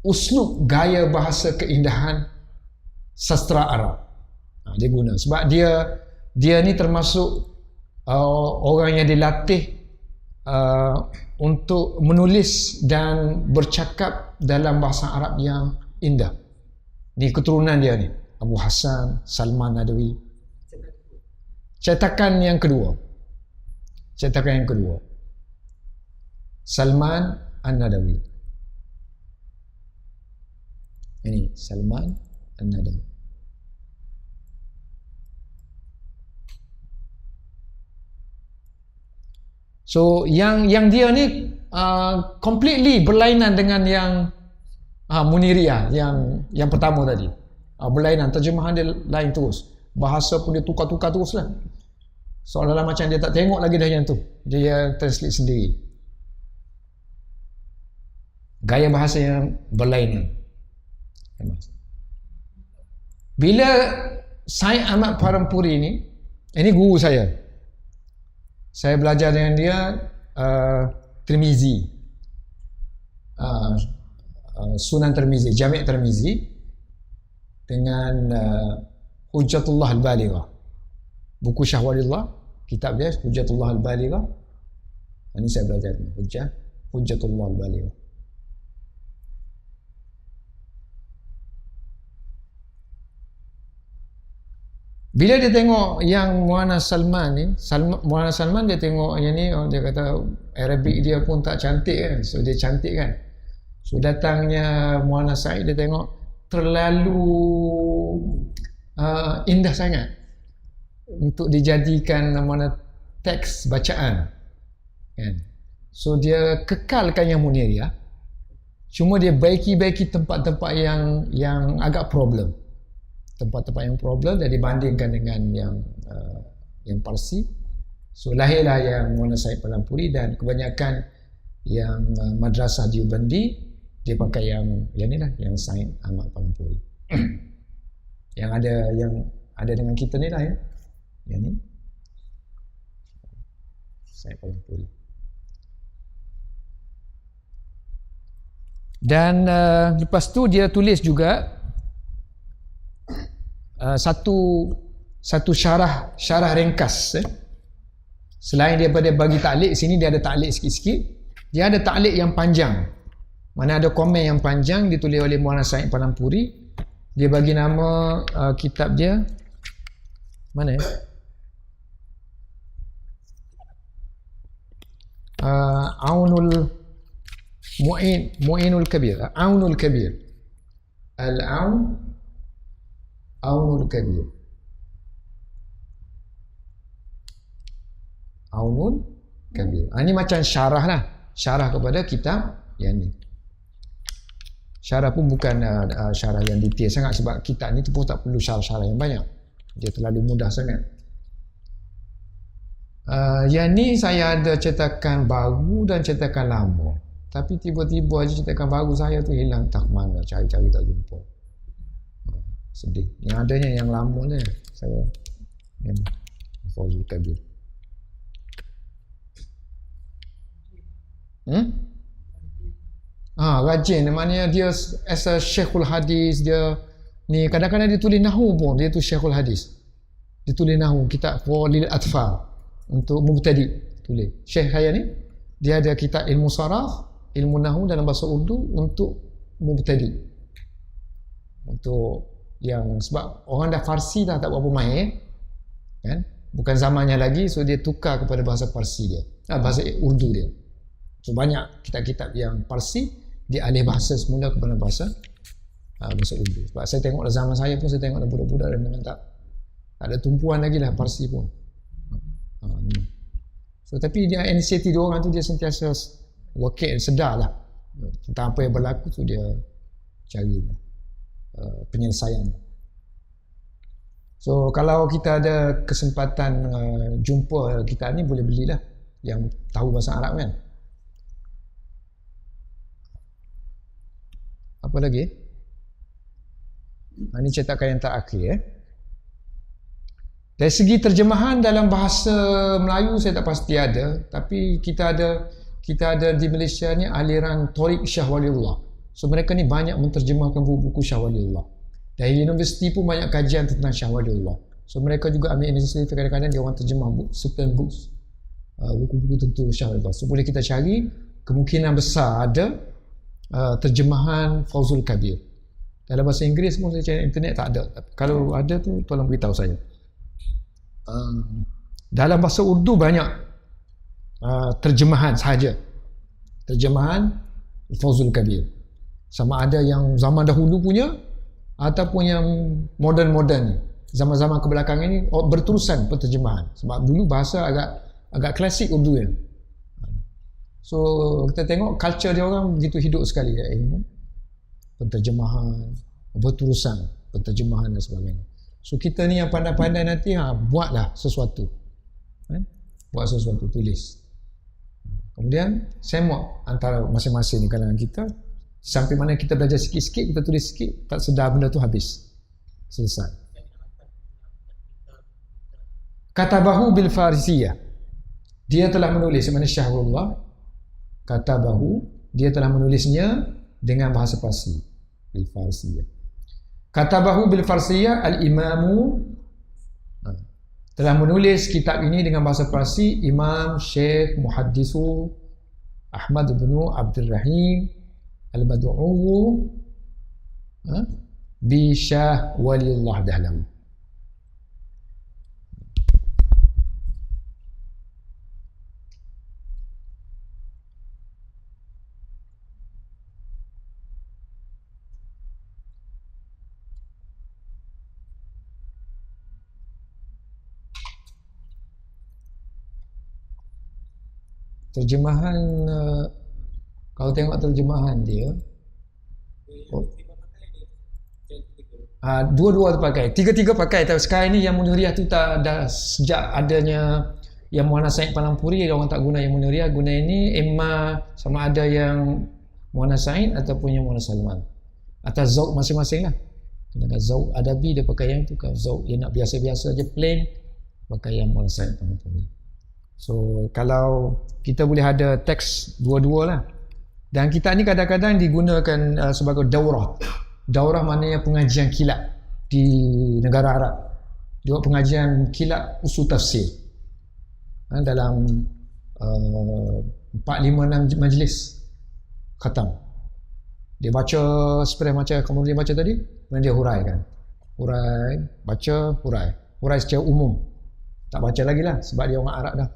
uslub gaya bahasa keindahan sastra Arab. Dia guna sebab dia ni termasuk orang yang dilatih untuk menulis dan bercakap dalam bahasa Arab yang indah. Ni keturunan dia ni, Abu Hasan Salman Nadawi. Cetakan yang kedua, Salman An-Nadawi. Ini Salman An-Nadawi. So yang dia ni completely berlainan dengan yang Muniriyah yang pertama tadi. Berlainan, terjemahan dia lain terus. Bahasa pun dia tukar-tukar terus lah. Seolah-olah macam dia tak tengok lagi dah yang tu. Dia translate sendiri. gaya bahasa yang berlainan. Bila Syed Ahmad Parampuri ini guru saya belajar dengan dia Tirmizi, Sunan Tirmizi, Jami' Tirmizi dengan Hujjatullah Al-Balighah, buku Syah Waliullah, kitab dia Hujjatullah Al-Balighah. Ini saya belajar Hujjatullah Al-Balighah. Bila dia tengok yang Maulana Salman ni, Maulana Salman dia tengok yang ni, dia kata Arabic dia pun tak cantik kan, so dia cantik kan. So datangnya Maulana Said, dia tengok terlalu indah sangat untuk dijadikan mana teks bacaan kan. So dia kekalkan yang Muniriyah, cuma dia baiki tempat-tempat yang agak problem, tempat-tempat yang problem, dan dibandingkan dengan yang Parsi. So lahirlah yang Maulana Said Parampuri, dan kebanyakan yang madrasah Diubandi dia pakai yang ni lah, yang Said Ahmad Parampuri. yang ada dengan kita ni lah ya. Yang ni Said Parampuri. Dan lepas tu dia tulis juga satu syarah ringkas. Selain daripada bagi taklid, sini dia ada taklid sikit-sikit, dia ada taklid yang panjang, mana ada komen yang panjang ditulis oleh Maulana Said Parampuri. Dia bagi nama kitab dia mana ya, Aunul Mu'inul Kabir, Aunul Kabir, Aunul Kabir, Aunul Kabir. Ini macam syarah lah, syarah kepada kitab yang ni. Syarah pun bukan syarah yang detail sangat, sebab kitab ni pun tak perlu syarah-syarah yang banyak, dia terlalu mudah sangat. Yang ni saya ada cetakan baru dan cetakan lama, tapi tiba-tiba aja cetakan baru saya tu hilang tak mana, cari-cari tak jumpa. Sedih. Yang adanya yang lama ni saya yang Fawzul Kabir. Rajin, maknanya dia as a Syekhul Hadis, dia ni kadang-kadang dia tulis nahwu pun, dia tu Syekhul Hadis. Dia tulis nahwu, kitab Lil Atfal untuk mubtadi tulis. Syekh saya ni dia ada kitab ilmu saraf, ilmu nahwu dalam bahasa Urdu untuk mubtadi. Untuk yang sebab orang dah Farsi dah tak berapa mahir kan, bukan zamannya lagi, so dia tukar kepada bahasa Parsi dia, bahasa Urdu dia. So banyak kitab-kitab yang Parsi dia alih bahasa semula kepada bahasa Urdu. Sebab saya tengok zaman saya pun, saya tengok budak-budak dan memang tak ada tumpuan lagi lah Parsi pun. So tapi dia inisiatif dia orang tu, dia sentiasa wakil, sedar lah tentang apa yang berlaku tu, dia cari penyelesaian. So kalau kita ada kesempatan jumpa kitab ni, boleh belilah yang tahu bahasa Arab kan. Apa lagi? Ini cetakan yang terakhir. Dari segi terjemahan dalam bahasa Melayu saya tak pasti ada, tapi kita ada di Malaysia ni aliran Thariq Syah Waliullah. So mereka ni banyak menterjemahkan buku-buku Syah Waliullah. Dari universiti pun banyak kajian tentang Syah Waliullah. So mereka juga ambil inisiatif, kadang-kadang dia orang terjemah certain books, buku-buku tentu Syah Waliullah. So boleh kita cari, kemungkinan besar ada terjemahan Fawzul Kabir. Dalam bahasa Inggeris pun saya cari internet tak ada. Kalau ada tu tolong beritahu saya. Dalam bahasa Urdu banyak terjemahan sahaja, terjemahan Fawzul Kabir, sama ada yang zaman dahulu punya ataupun yang moden-moden ni, zaman-zaman kebelakangan ini berterusan penterjemahan, sebab dulu bahasa agak klasik Urdu ya. So kita tengok culture dia orang begitu hidup sekali ya, ilmu penterjemahan, berterusan penterjemahan dan sebagainya. So kita ni yang pandai-pandai nanti buatlah sesuatu, buat sesuatu, tulis. Kemudian semak antara masing-masing di kalangan kita, Sampai mana kita belajar sikit-sikit, kita tulis sikit, tak sedar benda tu habis. Selesai. Katabahu bil Farsiyah. Dia telah menulis, mana Syahrullah katabahu, dia telah menulisnya dengan bahasa Parsi, bil Farsiyah. Katabahu bil Farsiyah al-Imamu, telah menulis kitab ini dengan bahasa Parsi Imam Syekh Muhaddisu Ahmad bin Abdul Rahim Al-Mad'u bi Syah Waliullah Dahlawi. Terjemahan, kalau tengok terjemahan dia, dua-dua pakai, tiga-tiga pakai. Tapi sekarang ni yang Muniriyah tu tak ada, sejak adanya yang Muhammad Said Palampuri, orang tak guna yang Muniriyah, guna ini imma sama ada yang Muhammad Said ataupun yang Muhammad Salman, atas zauk masing-masing lah. Dengan zauk adabi dia pakai yang tu, kalau zauk dia nak biasa-biasa je plain, pakai yang Muhammad Said Palampuri. So kalau kita boleh ada teks dua-dua lah. Dan kitab ni kadang-kadang digunakan sebagai daurah. Daurah maknanya pengajian kilat di negara Arab. Dia buat pengajian kilat usul tafsir. Dalam 4, 5, 6 majlis khatam. Dia baca seperti macam kamu dia baca tadi, kemudian dia huraikan. Hurai, baca, hurai. Hurai secara umum. Tak baca lagi lah sebab dia orang Arab dah.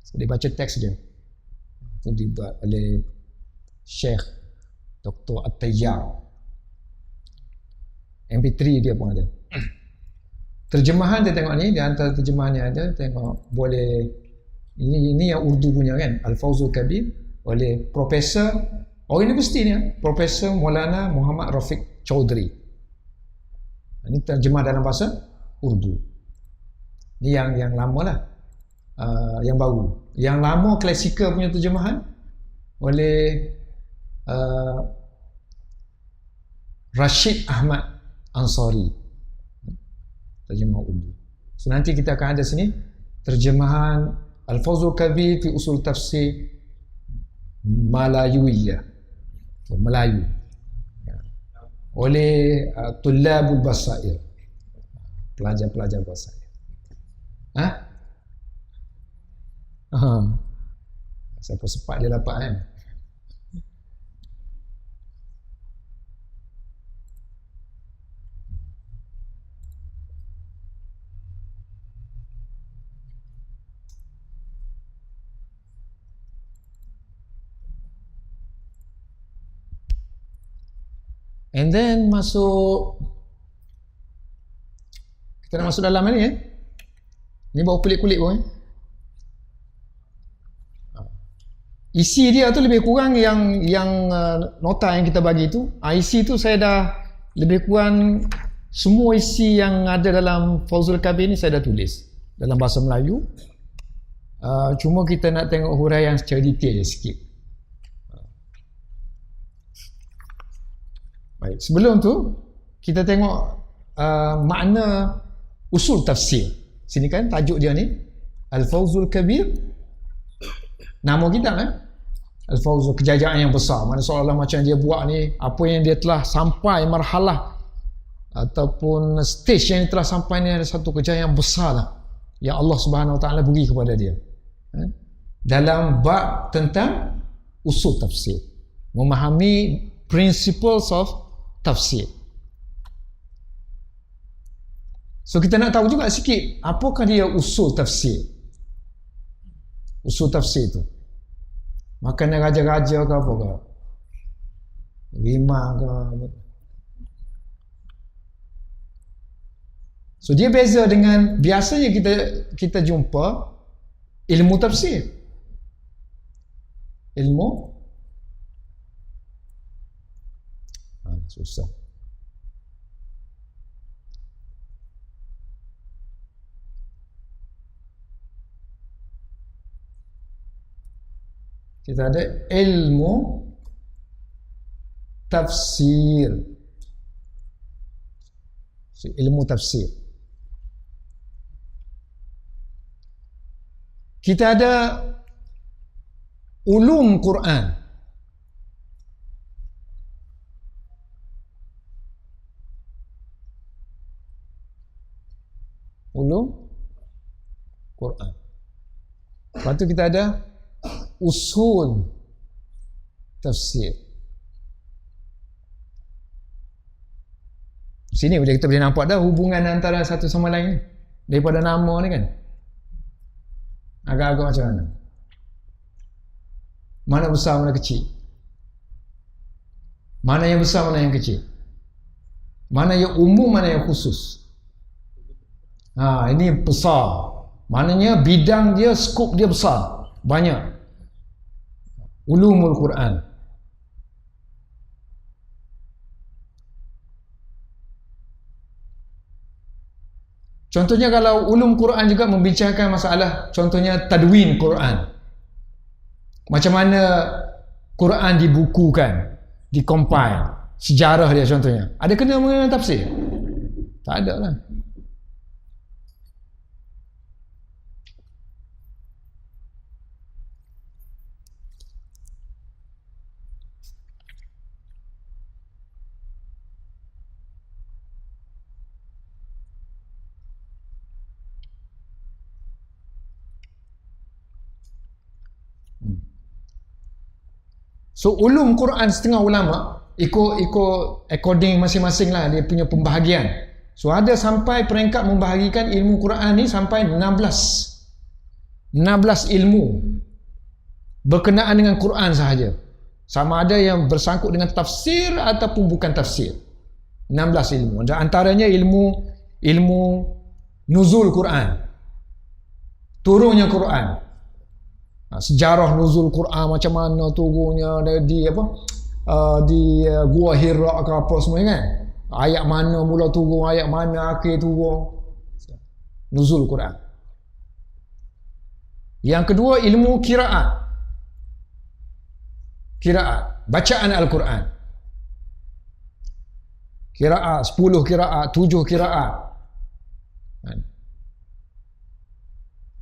So, dia baca teks dia. Itu dibuat oleh Syekh Dr. At-Tayyar. MP3 dia pun ada. Terjemahan dia tengok ni, di antara terjemahan yang ada, tengok boleh, ini yang Urdu punya kan, Al-Fawzul Kabir, oleh Profesor, universiti ni, Profesor Maulana Muhammad Rafiq Chaudhry. Ini terjemah dalam bahasa Urdu. Ini yang lama lah. Yang baru. Yang lama klasikal punya terjemahan oleh Rashid Ahmad Ansari, terjemah Urdu. So nanti kita akan ada sini terjemahan Al-Fawzul Kabir fi Usul Tafsir Malayuiyah, Melayu, oleh Tullabul Basair, pelajar-pelajar Basair. Siapa sempat dia dapat kan. And then masuk, kita dah masuk dalam ni ni baru kulit-kulit pun isi dia tu lebih kurang yang nota yang kita bagi tu, isi tu saya dah lebih kurang semua isi yang ada dalam Fawzul Kabir ni saya dah tulis dalam bahasa Melayu. Cuma kita nak tengok huraian secara detail sikit. Baik, sebelum tu kita tengok makna usul tafsir. Sini kan tajuk dia ni Al-Fawzul Kabir. Nama kita Al-Fawzul, kejayaan yang besar. Mana seolah-olah macam dia buat ni, apa yang dia telah sampai marhalah ataupun stage yang telah sampai ni ada satu kejayaan yang besar lah yang Allah Subhanahu Wa Taala beri kepada dia. Dalam bab tentang usul tafsir, memahami principles of tafsir. So kita nak tahu juga sikit apakah dia usul tafsir. Usul tafsir tu makanan raja-raja ke apa ke, rimah ke. So dia beza dengan biasanya kita jumpa ilmu tafsir. Ilmu susah. Kita ada ilmu tafsir. Ilmu tafsir. Kita ada ulum Quran. Ulum Quran. Lepas tu kita ada usul tafsir. Sini kita boleh nampak dah hubungan antara satu sama lain ni. Daripada nama ni kan. Agak-agak macam mana? Mana besar, mana kecil? Mana yang besar, mana yang kecil? Mana yang umum, mana yang khusus? Ini besar. Maknanya bidang dia, skop dia besar. Banyak. Ulumul Quran. Contohnya kalau ulum Quran juga membincangkan masalah, contohnya tadwin Quran. Macam mana Quran dibukukan, dikompil, sejarah dia contohnya. Ada kena mengenai tafsir? Tak ada lah. So ulum Quran setengah ulama ikut according masing-masing lah dia punya pembahagian. So ada sampai peringkat membahagikan ilmu Quran ni sampai 16 ilmu berkenaan dengan Quran sahaja. Sama ada yang bersangkut dengan tafsir ataupun bukan tafsir. 16 ilmu. Dan antaranya ilmu nuzul Quran. Turunnya Quran. Sejarah nuzul Quran macam mana turunnya di Gua Hira ke apa semua kan. Ayat mana mula turun, ayat mana akhir turun. Nuzul Quran. Yang kedua ilmu qiraat. Qiraat, bacaan Al-Quran. Qiraat 10 qiraat, 7 qiraat.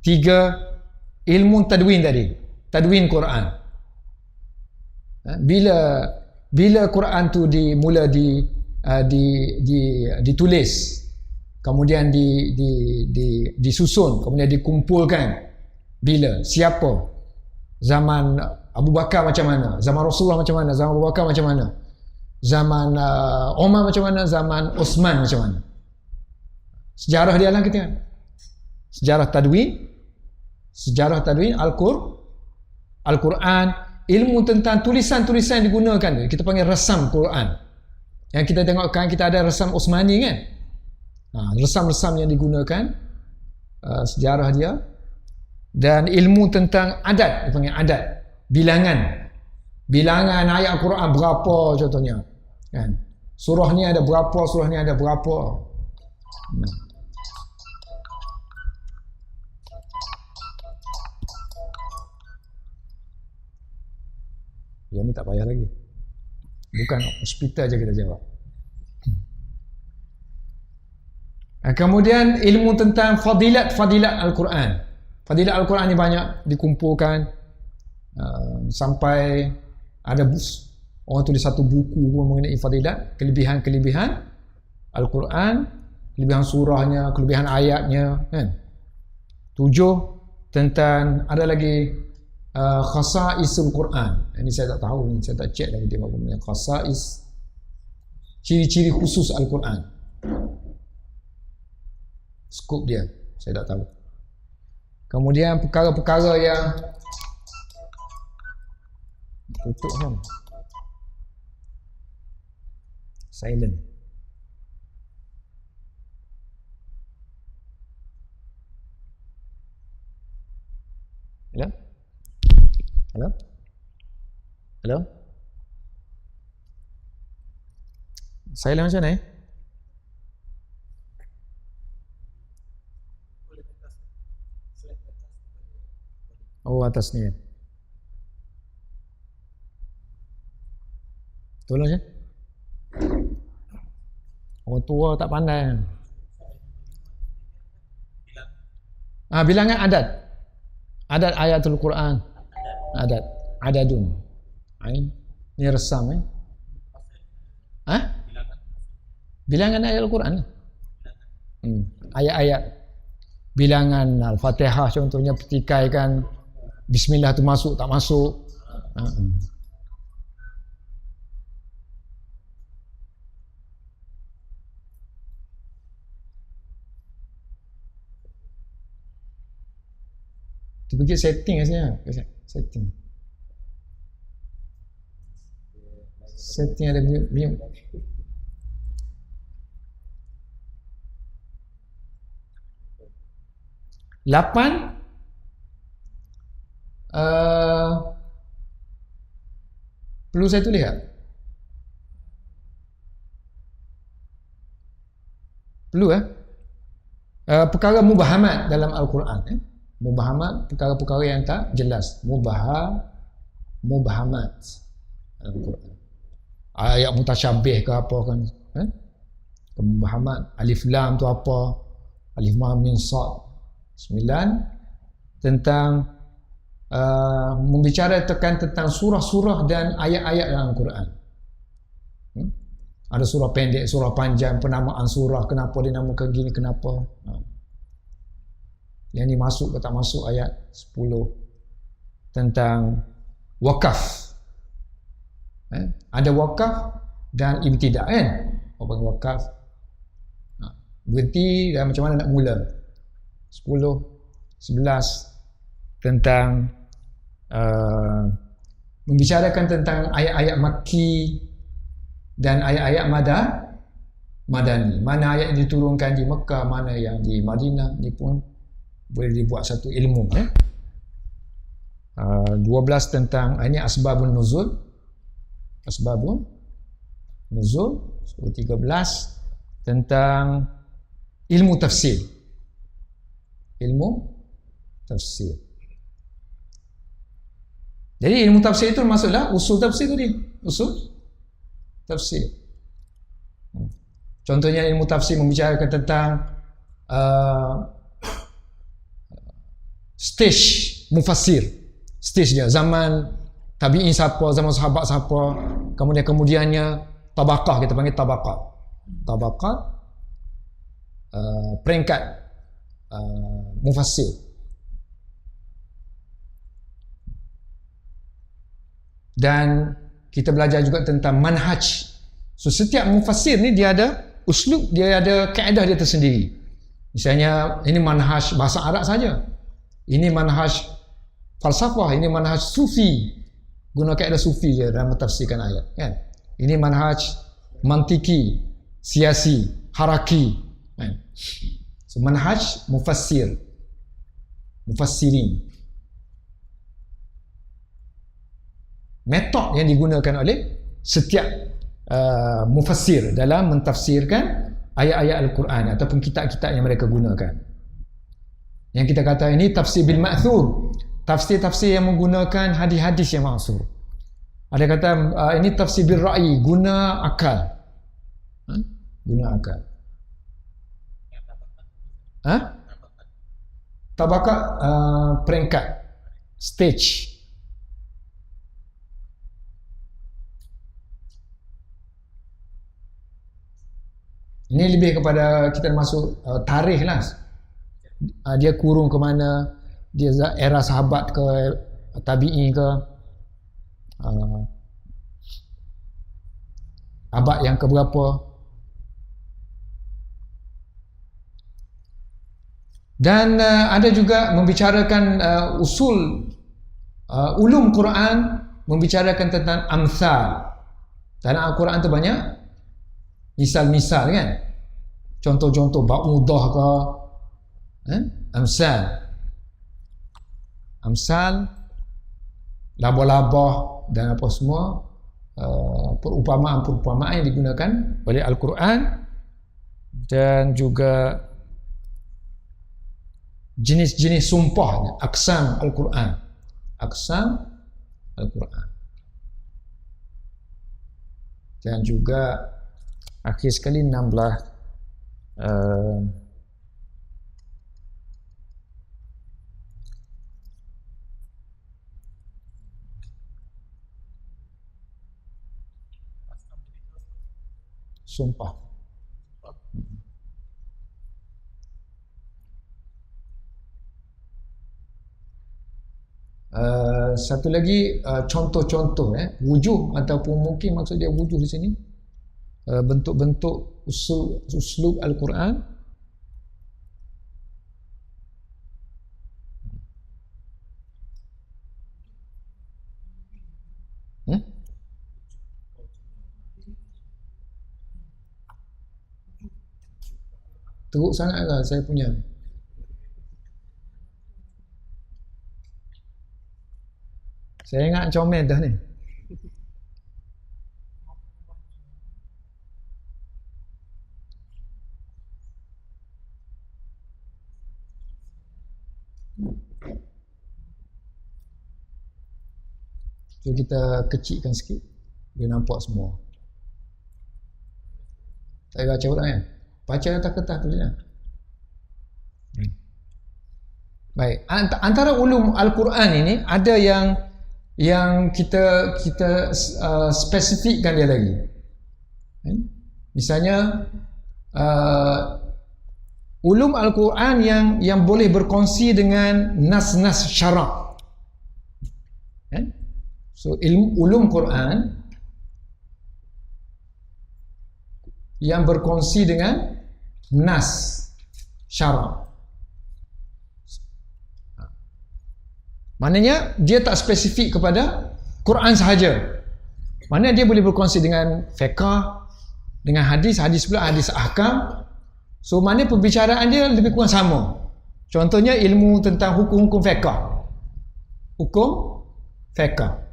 3 ilmu tadwin tadi, tadwin Quran. Bila Quran tu ditulis, kemudian disusun, kemudian dikumpulkan. Bila, siapa? Zaman Abu Bakar macam mana? Zaman Rasulullah macam mana? Zaman Abu Bakar macam mana? Zaman Umar macam mana? Zaman Osman macam mana? Sejarah dia lah kita. Sejarah tadwin Al-Quran, ilmu tentang tulisan-tulisan yang digunakan. Kita panggil resam Quran. Yang kita tengokkan, kita ada resam Osmani kan. Resam-resam yang digunakan, sejarah dia. Dan ilmu tentang adat, dia panggil adat, bilangan ayat Quran berapa contohnya kan. Surah ni ada berapa, surah ni ada berapa. Yang ni tak payah lagi. Bukan hospital je kita jawab. Kemudian ilmu tentang fadilat Al-Quran. Fadilat Al-Quran ni banyak dikumpulkan. Sampai ada orang tulis satu buku pun mengenai fadilat, kelebihan-kelebihan Al-Quran, kelebihan surahnya, kelebihan ayatnya kan. 7 tentang ada lagi khasa'isul Quran. Ini saya tak tahu ni, saya tak cek lagi dia apa benda. Khasa'is, ciri-ciri khusus Al-Quran. Skop dia saya tak tahu. Kemudian perkara-perkara yang tutup kan. Silent. Hello? Hello? Hello? Silent macam mana Oh, atas ni. Tolong je. Orang tua tak pandai. Bilangan adat. Adat ayatul Quran. Adat. Adadun. Ini resam bilangan ayat Al-Quran. Ayat-ayat bilangan Al-Fatihah contohnya, petikaikan Bismillah tu masuk tak masuk. Tu pergi setting rasanya. Setting ada mute. Lapan perlu saya tulis tak? Perlu perkara mubahamat dalam Al-Quran. Mubahamat, perkara-perkara yang tak jelas. Mubahamat dalam Al-Quran. Ayat mutasyabih ke apa kan? Mubahamat. Alif Lam tu apa? Alif Ma Mim Sad. 9 tentang membicarakan tentang surah-surah dan ayat-ayat dalam Al-Quran. Ada surah pendek, surah panjang, penamaan surah, kenapa dinamakan gini, kenapa. Yang ni masuk ke tak masuk ayat 10. Tentang wakaf. Ada wakaf dan ibtidak kan? Orang wakaf berhenti dan macam mana nak mula. 10, 11 tentang membicarakan tentang ayat-ayat Makki dan ayat-ayat Madani. Mana ayat yang diturunkan di Mekah, mana yang di Madinah. Ini pun boleh dibuat satu ilmu. 12 tentang ini asbabun nuzul. 13 tentang ilmu tafsir. Jadi ilmu tafsir itu maksudlah usul tafsir tadi. Usul tafsir. Contohnya ilmu tafsir membicarakan tentang stage mufassir. Stage dia, zaman tabi'in siapa, zaman sahabat siapa, kemudiannya tabaqah, kita panggil tabaqah. Peringkat mufassir. Dan kita belajar juga tentang manhaj. So setiap mufassir ni dia ada uslub, dia ada kaedah dia tersendiri. Misalnya ini manhaj bahasa Arab saja. Ini manhaj falsafah, ini manhaj sufi. Guna kaedah sufi je dalam mentafsirkan ayat, kan? Ini manhaj mantiki, siasi, haraki, kan? So, manhaj mufassirin. Metod yang digunakan oleh setiap mufassir dalam mentafsirkan ayat-ayat Al-Quran ataupun kitab-kitab yang mereka gunakan. Yang kita kata ini tafsir bil ma'thur, tafsir-tafsir yang menggunakan hadis-hadis yang ma'thur. Ada kata ini tafsir bil ra'i, guna akal. Guna akal. Tabakat peringkat, stage. Ini lebih kepada kita masuk tarikh lah. Dia kurung ke mana, dia era sahabat ke, tabi'i ke, abad yang keberapa. Dan ada juga membicarakan usul ulum Quran, membicarakan tentang amsal. Dalam Al-Quran tu banyak misal-misal kan, contoh-contoh ba'udah ke, amsal, labah-labah dan apa semua, perumpamaan-perumpamaan yang digunakan oleh Al-Quran. Dan juga jenis-jenis sumpah, aqsam Al-Quran. Dan juga Akhir sekali 16 sumpah. Satu lagi contoh-contoh wujuh ataupun mungkin maksud dia wujuh di sini bentuk-bentuk uslub Al-Quran. Teruk sangatlah saya punya. Saya ingat comel dah ni. So kita kecilkan sikit, dia nampak semua. Saya baca ulang kan? Baca atas kertas tu je. Baik, antara ulum Al-Quran ini ada yang kita spesifikkan dia lagi. Misalnya ulum Al-Quran yang boleh berkongsi dengan nas-nas syarak. So ulum Quran yang berkongsi dengan nas syarak. Maknanya dia tak spesifik kepada Quran sahaja. Maknanya dia boleh berkongsi dengan fiqh, dengan hadis pula hadis ahkam. So maknanya perbicaraan dia lebih kurang sama. Contohnya ilmu tentang hukum-hukum fiqh. Hukum fiqh.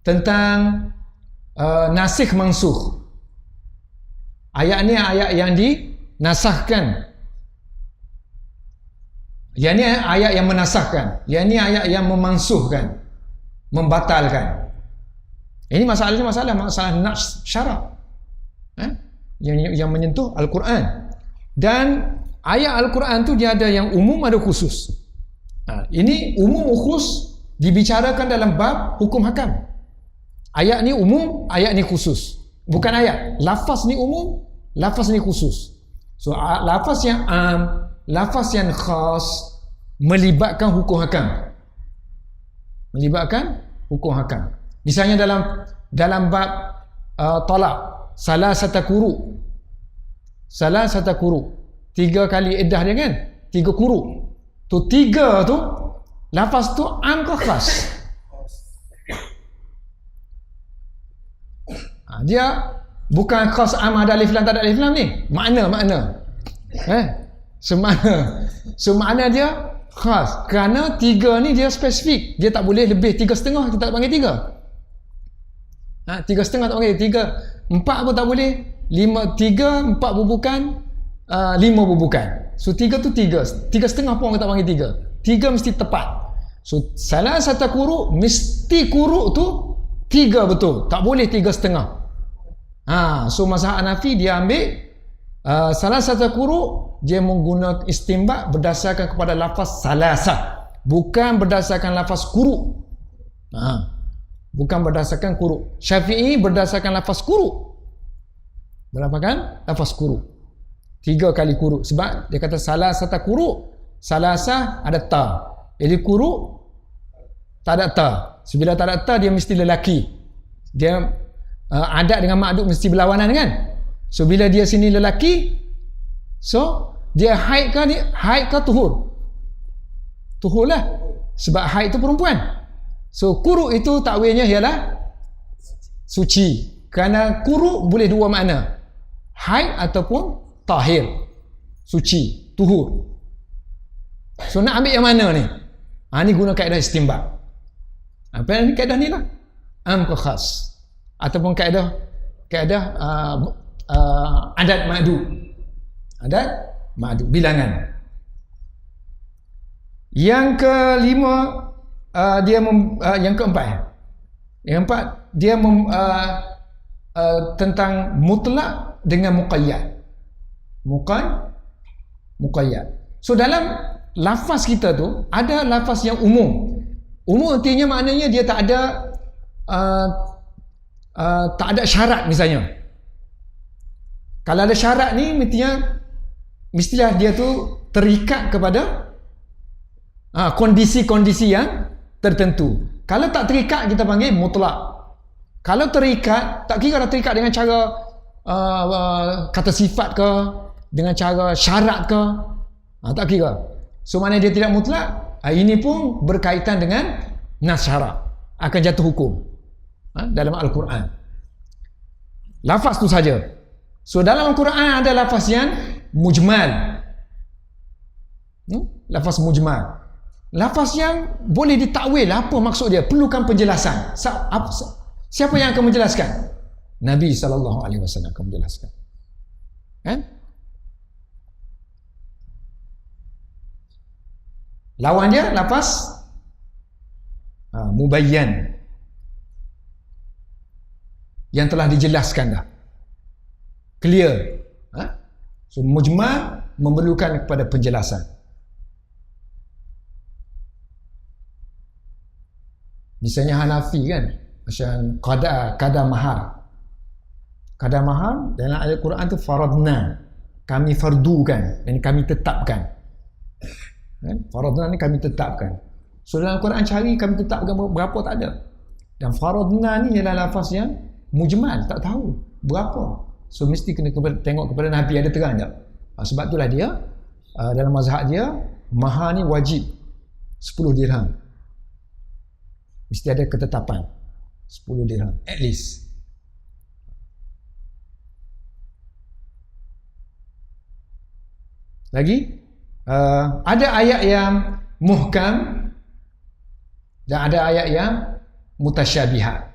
Tentang nasikh mansukh. Ayat ni ayat yang dinasahkan. Yang ni ayat yang menasahkan. Yang ni ayat yang memansuhkan, membatalkan. Ini masalah nas syarak. Yang menyentuh Al-Quran. Dan ayat Al-Quran tu dia ada yang umum, ada khusus. Ini umum khusus dibicarakan dalam bab hukum hakam. Ayat ni umum, ayat ni khusus. Bukan ayat. Lafaz ni umum, lafaz ni khusus. So lafaz yang lafaz yang khas melibatkan hukum hakam. Melibatkan hukum hakam. Misalnya dalam bab talak, salah satu kuru. 3 kali iddah dia kan? 3 kuru. Tu 3 tu lafaz tu am ke khas? Dia bukan khas am ada alif lam tak ada alif lam ni. Makna. Semakna dia khas. Kerana 3 ni dia spesifik. Dia tak boleh lebih 3,5, kita tak panggil 3. 3,5 tak panggil 3. 4 pun tak boleh. 3, 4 bubukan, 5 bubukan. So 3 tu 3. 3,5 pun kita panggil 3. 3 mesti tepat. So salah satu kuruk, mesti kuruk tu 3 betul. Tak boleh 3,5. So mazhab Hanafi dia ambil salah satu kuruk, dia menggunakan istinbat berdasarkan kepada lafaz salasah, bukan berdasarkan lafaz kuruk. Bukan berdasarkan kuruk. Syafi'i berdasarkan lafaz kuruk. Berdasarkan lafaz kuruk. 3 kali kuruk. Sebab dia kata salah satu kuruk, salasah ada ta. Jadi kuruk tak ada ta. Sebila tak ada ta, dia mesti lelaki. Dia adat dengan makdud mesti berlawanan kan? So bila dia sini lelaki, so dia haid ke tuhur? Tuhur lah. Sebab haid tu perempuan. So kuruk itu takwilnya ialah suci. Kerana kuruk boleh 2 makna. Haid ataupun tahir. Suci, tuhur. So nak ambil yang mana ni? Ni guna kaedah istinbat. Apa ni kaedah ni lah? Am ke khas. Ataupun kaedah adat ma'dud. Adat ma'dud, bilangan. Yang kelima, yang keempat dia tentang mutlak dengan muqayyad. Muqayyad. So dalam lafaz kita tu ada lafaz yang umum. Umum artinya maknanya dia tak ada syarat misalnya. Kalau ada syarat ni mestilah dia tu terikat kepada kondisi-kondisi yang tertentu. Kalau tak terikat kita panggil mutlak. Kalau terikat, tak kira terikat dengan cara kata sifat ke, dengan cara syarat ke, tak kira. So maknanya dia tidak mutlak. Ini pun berkaitan dengan nas syarak, akan jatuh hukum dalam Al-Quran. Lafaz tu saja. So dalam Al-Quran ada lafaz yang mujmal. Lafaz mujmal. Lafaz yang boleh ditakwil, apa maksud dia, perlukan penjelasan. Siapa yang akan menjelaskan? Nabi SAW akan menjelaskan. Kan? Lawan dia lafaz mubayyan, yang telah dijelaskan dah, clear. So mujmal memerlukan kepada penjelasan. Misalnya Hanafi kan, macam qada mahar. Qada mahar dalam Al-Quran tu faradna, kami fardukan dan kami tetapkan. Faradna ni kami tetapkan. So dalam Al-Quran cari kami tetapkan berapa, tak ada. Dan faradna ni ialah lafaz yang mujmal, tak tahu berapa. So mesti kena tengok kepada Nabi ada terang tak. Sebab itulah dia dalam mazhab dia mahar ni wajib 10 dirham. Mesti ada ketetapan 10 dirham at least. Lagi ada ayat yang muhkam dan ada ayat yang mutasyabihat.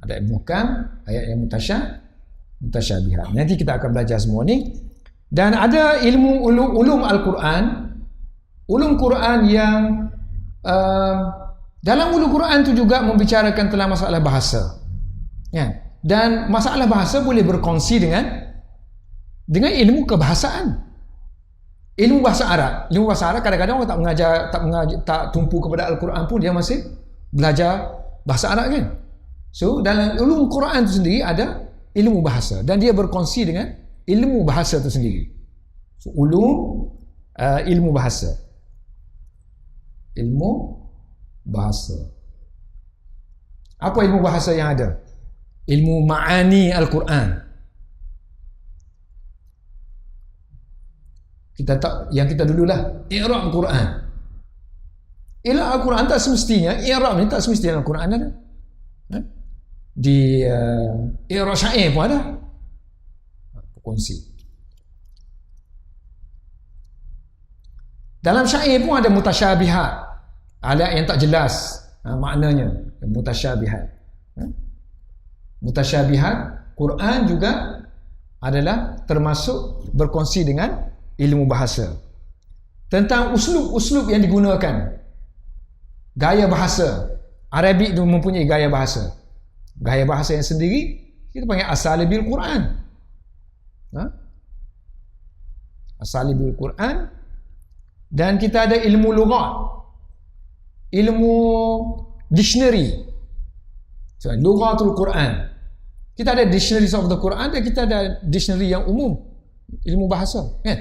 Ada ayat muhkam, ayat yang mutasyabihat. Nanti kita akan belajar semua ni. Dan ada ilmu ulum Al-Quran, ulum Quran yang dalam ulum Quran tu juga membicarakan tentang masalah bahasa. Ya. Dan masalah bahasa boleh berkongsi dengan ilmu kebahasaan. Ilmu bahasa Arab. Ilmu bahasa Arab kadang-kadang orang tak tumpu kepada Al-Quran pun dia masih belajar bahasa Arab kan. So dalam ulum Quran tu sendiri ada ilmu bahasa dan dia berkongsi dengan ilmu bahasa tu sendiri. So ulum ilmu bahasa. Ilmu bahasa. Apa ilmu bahasa yang ada? Ilmu ma'ani Al-Quran. Yang kita dululah i'rab Quran. I'rab Al-Quran tak semestinya, i'rab ni tak semestinya Al-Quran ada. Di i'rab syair pun ada. Kongsi. Dalam syair pun ada mutasyabihat. Ada yang tak jelas maknanya, mutasyabihat. Mutasyabihat Quran juga adalah termasuk berkongsi dengan ilmu bahasa. Tentang uslub-uslub yang digunakan. Gaya bahasa. Arabik itu mempunyai gaya bahasa. Gaya bahasa yang sendiri kita panggil asalibil Quran. Asalibil Quran. Dan kita ada ilmu lughat. Ilmu dictionary. So, lughatul Quran. Kita ada dictionaries of the Quran dan kita ada dictionary yang umum, ilmu bahasa, kan?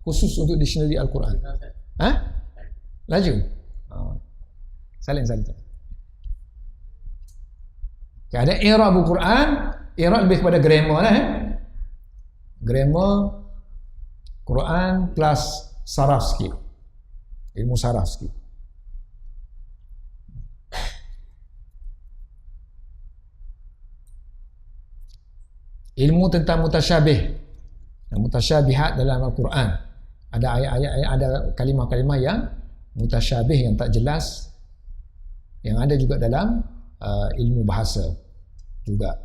Khusus untuk dictionary Al-Quran. Laju. Salin. Okay, ada i'rab Al-Quran. I'rab lebih kepada grammar lah. Grammar Quran plus saraf sikit. Ilmu saraf sikit. Ilmu tentang mutasyabih dan mutasyabihat dalam Al-Quran. Ada ayat-ayat, ada kalimah-kalimah yang mutasyabih, yang tak jelas, yang ada juga dalam ilmu bahasa juga.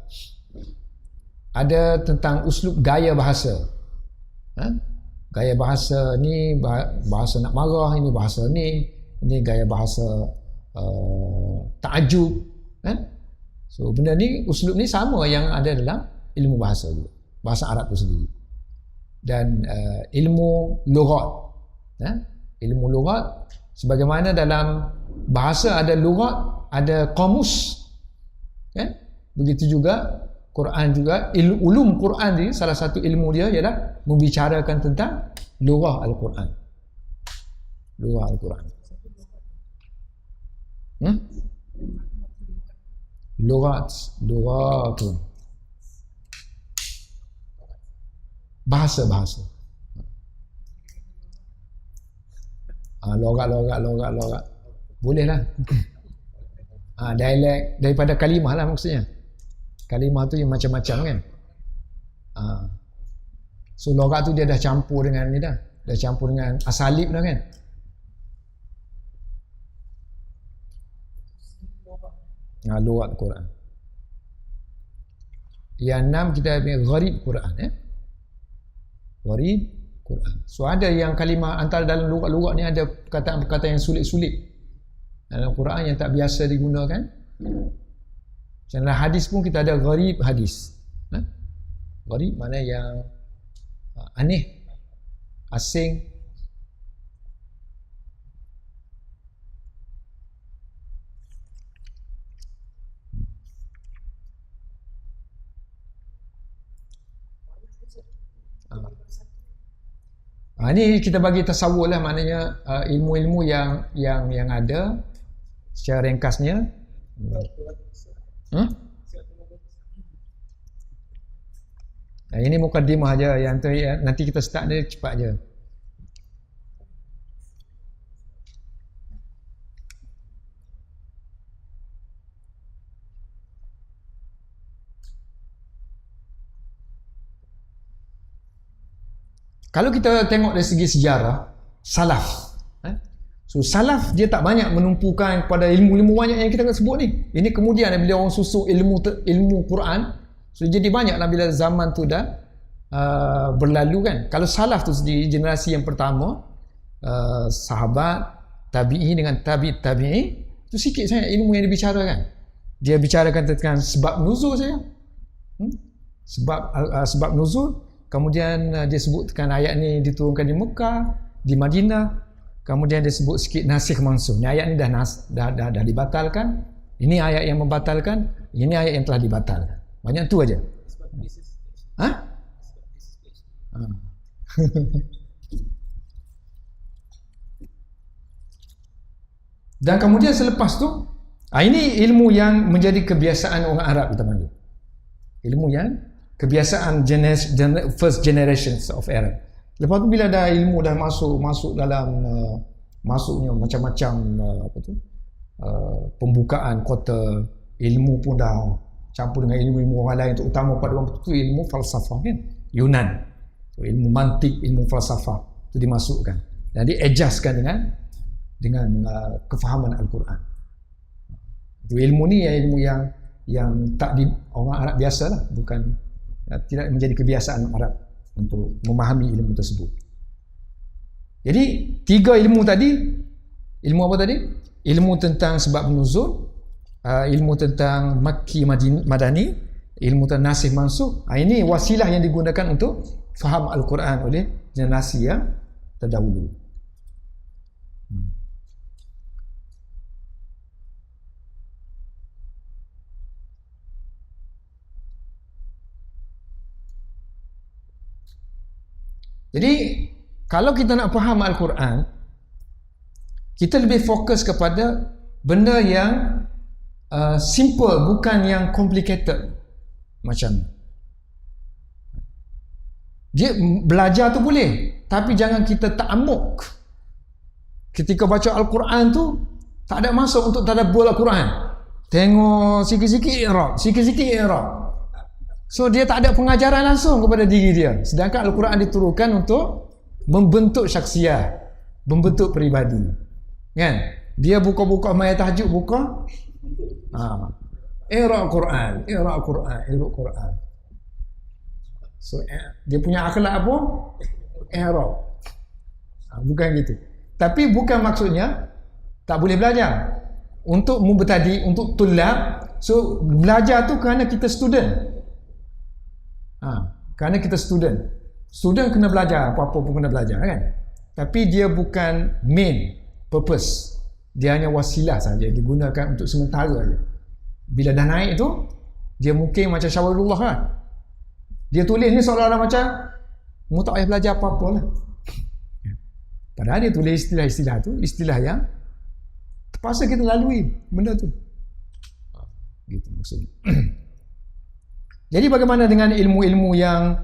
Ada tentang uslub gaya bahasa. Gaya bahasa ni bahasa nak marah, ini bahasa ni gaya bahasa ta'ajub. Kan? So benda ni, uslub ni sama yang ada dalam ilmu bahasa juga. Bahasa Arab tu sendiri. Dan ilmu lughat. Ilmu lughat, sebagaimana dalam bahasa ada lughat, ada kamus. Begitu juga Quran juga, ulum Quran ni salah satu ilmu dia ialah membicarakan tentang lughah Al-Quran. Lughah Al-Quran. Lughat tu. Bahasa. Logat. Boleh lah. Dialek daripada kalimah lah maksudnya. Kalimah tu yang macam-macam kan. So logat tu dia dah campur dengan ni dah. Dah campur dengan asalib dah kan. Logat Quran. Yang 6 kita punya gharib Quran. Gharib Quran. So ada yang kalimah antara dalam logat-logat ni ada perkataan-perkataan yang sulit-sulit dalam Quran yang tak biasa digunakan. Dalam hadis pun kita ada gharib hadis. Gharib mana yang aneh, asing. Ini kita bagi tasawur lah, maknanya ilmu-ilmu yang ada secara ringkasnya. Ini mukadimah aja, yang nanti kita start dia cepat je. Kalau kita tengok dari segi sejarah, salaf. So salaf dia tak banyak menumpukan kepada ilmu-ilmu banyak yang kita akan sebut ni. Ini kemudian bila orang susuk ilmu Quran, so jadi banyaklah bila zaman tu dah berlalu kan. Kalau salaf tu sendiri, generasi yang pertama, sahabat, tabi'i dengan tabi'i, tu sikit saja ilmu yang dibicarakan. Dia bicarakan tentang sebab nuzul saja. Sebab nuzul. Kemudian dia sebutkan ayat ni diturunkan di Mekah, di Madinah. Kemudian dia sebut sikit nasikh mansukh. Ni ayat ni dah dibatalkan. Ini ayat yang membatalkan. Ini ayat yang telah dibatalkan. Banyak tu aja. Dan kemudian selepas tu, ini ilmu yang menjadi kebiasaan orang Arab kita panggil. Ilmu yang kebiasaan first generations of Arab. Lepas tu bila dah ilmu dah masuk dalam masuknya macam-macam pembukaan kota, ilmu pun dah campur dengan ilmu-ilmu orang lain, terutama pada waktu itu ilmu falsafah kan, Yunan. So, ilmu mantik, ilmu falsafah itu dimasukkan dan di-adjustkan dengan kefahaman Al-Quran. Itu ilmu ni ilmu yang tak di orang Arab biasa lah, bukan tidak menjadi kebiasaan Arab untuk memahami ilmu tersebut. Jadi 3 ilmu tadi, ilmu apa tadi? Ilmu tentang sebab nuzul, ilmu tentang Makki Madani, ilmu tentang nasikh mansukh. Ini wasilah yang digunakan untuk faham Al-Quran oleh generasi yang terdahulu. Jadi kalau kita nak faham Al-Quran, kita lebih fokus kepada benda yang simple, bukan yang complicated. Macam dia belajar tu boleh, tapi jangan kita ta'amuk. Ketika baca Al-Quran tu tak ada masa untuk tadabbur Al-Quran. Tengok sikit-sikit i'rab. So dia tak ada pengajaran langsung kepada diri dia. Sedangkan Al-Quran diturunkan untuk membentuk syakhsiat, membentuk peribadi. Kan? Dia buka-buka mayat tahajud, buka i'rab Quran. So dia punya akhlak apa? I'rab. Bukan gitu. Tapi bukan maksudnya tak boleh belajar. Untuk mubtadi, untuk tulab, So belajar tu kerana kita student. Kerana kita student. Student kena belajar, apa-apa pun kena belajar kan. Tapi dia bukan main purpose. Dia hanya wasilah saja, digunakan untuk sementara saja. Bila dah naik tu, dia mungkin macam Syawalullah kan. Dia tulis ni seolah-olah macam mu tak payah belajar apa-apa lah. Padahal dia tulis istilah-istilah tu, istilah yang terpaksa kita lalui benda tu. Gitu maksudnya. Jadi bagaimana dengan ilmu-ilmu yang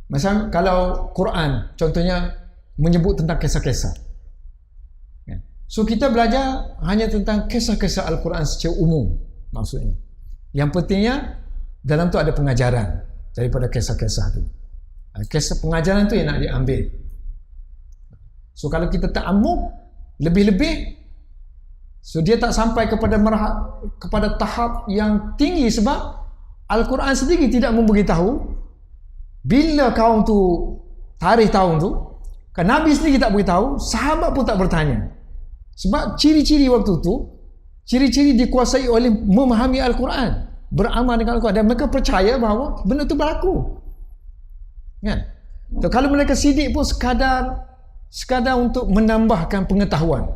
macam kalau Quran contohnya menyebut tentang kisah-kisah. So kita belajar hanya tentang kisah-kisah Al-Quran secara umum maksudnya. Yang pentingnya dalam tu ada pengajaran daripada kisah-kisah tu. Kisah pengajaran tu yang nak diambil. So kalau kita ta'ammuk lebih-lebih, so dia tak sampai kepada tahap yang tinggi sebab Al-Quran sendiri tidak memberitahu bila kaum tu tarikh tahun tu. Kan Nabi sendiri tak beritahu, sahabat pun tak bertanya. Sebab ciri-ciri waktu tu, ciri-ciri dikuasai oleh memahami Al-Quran, beramal dengan Al-Quran, dan mereka percaya bahawa benda tu berlaku. Kan? So, kalau mereka sidik pun sekadar untuk menambahkan pengetahuan.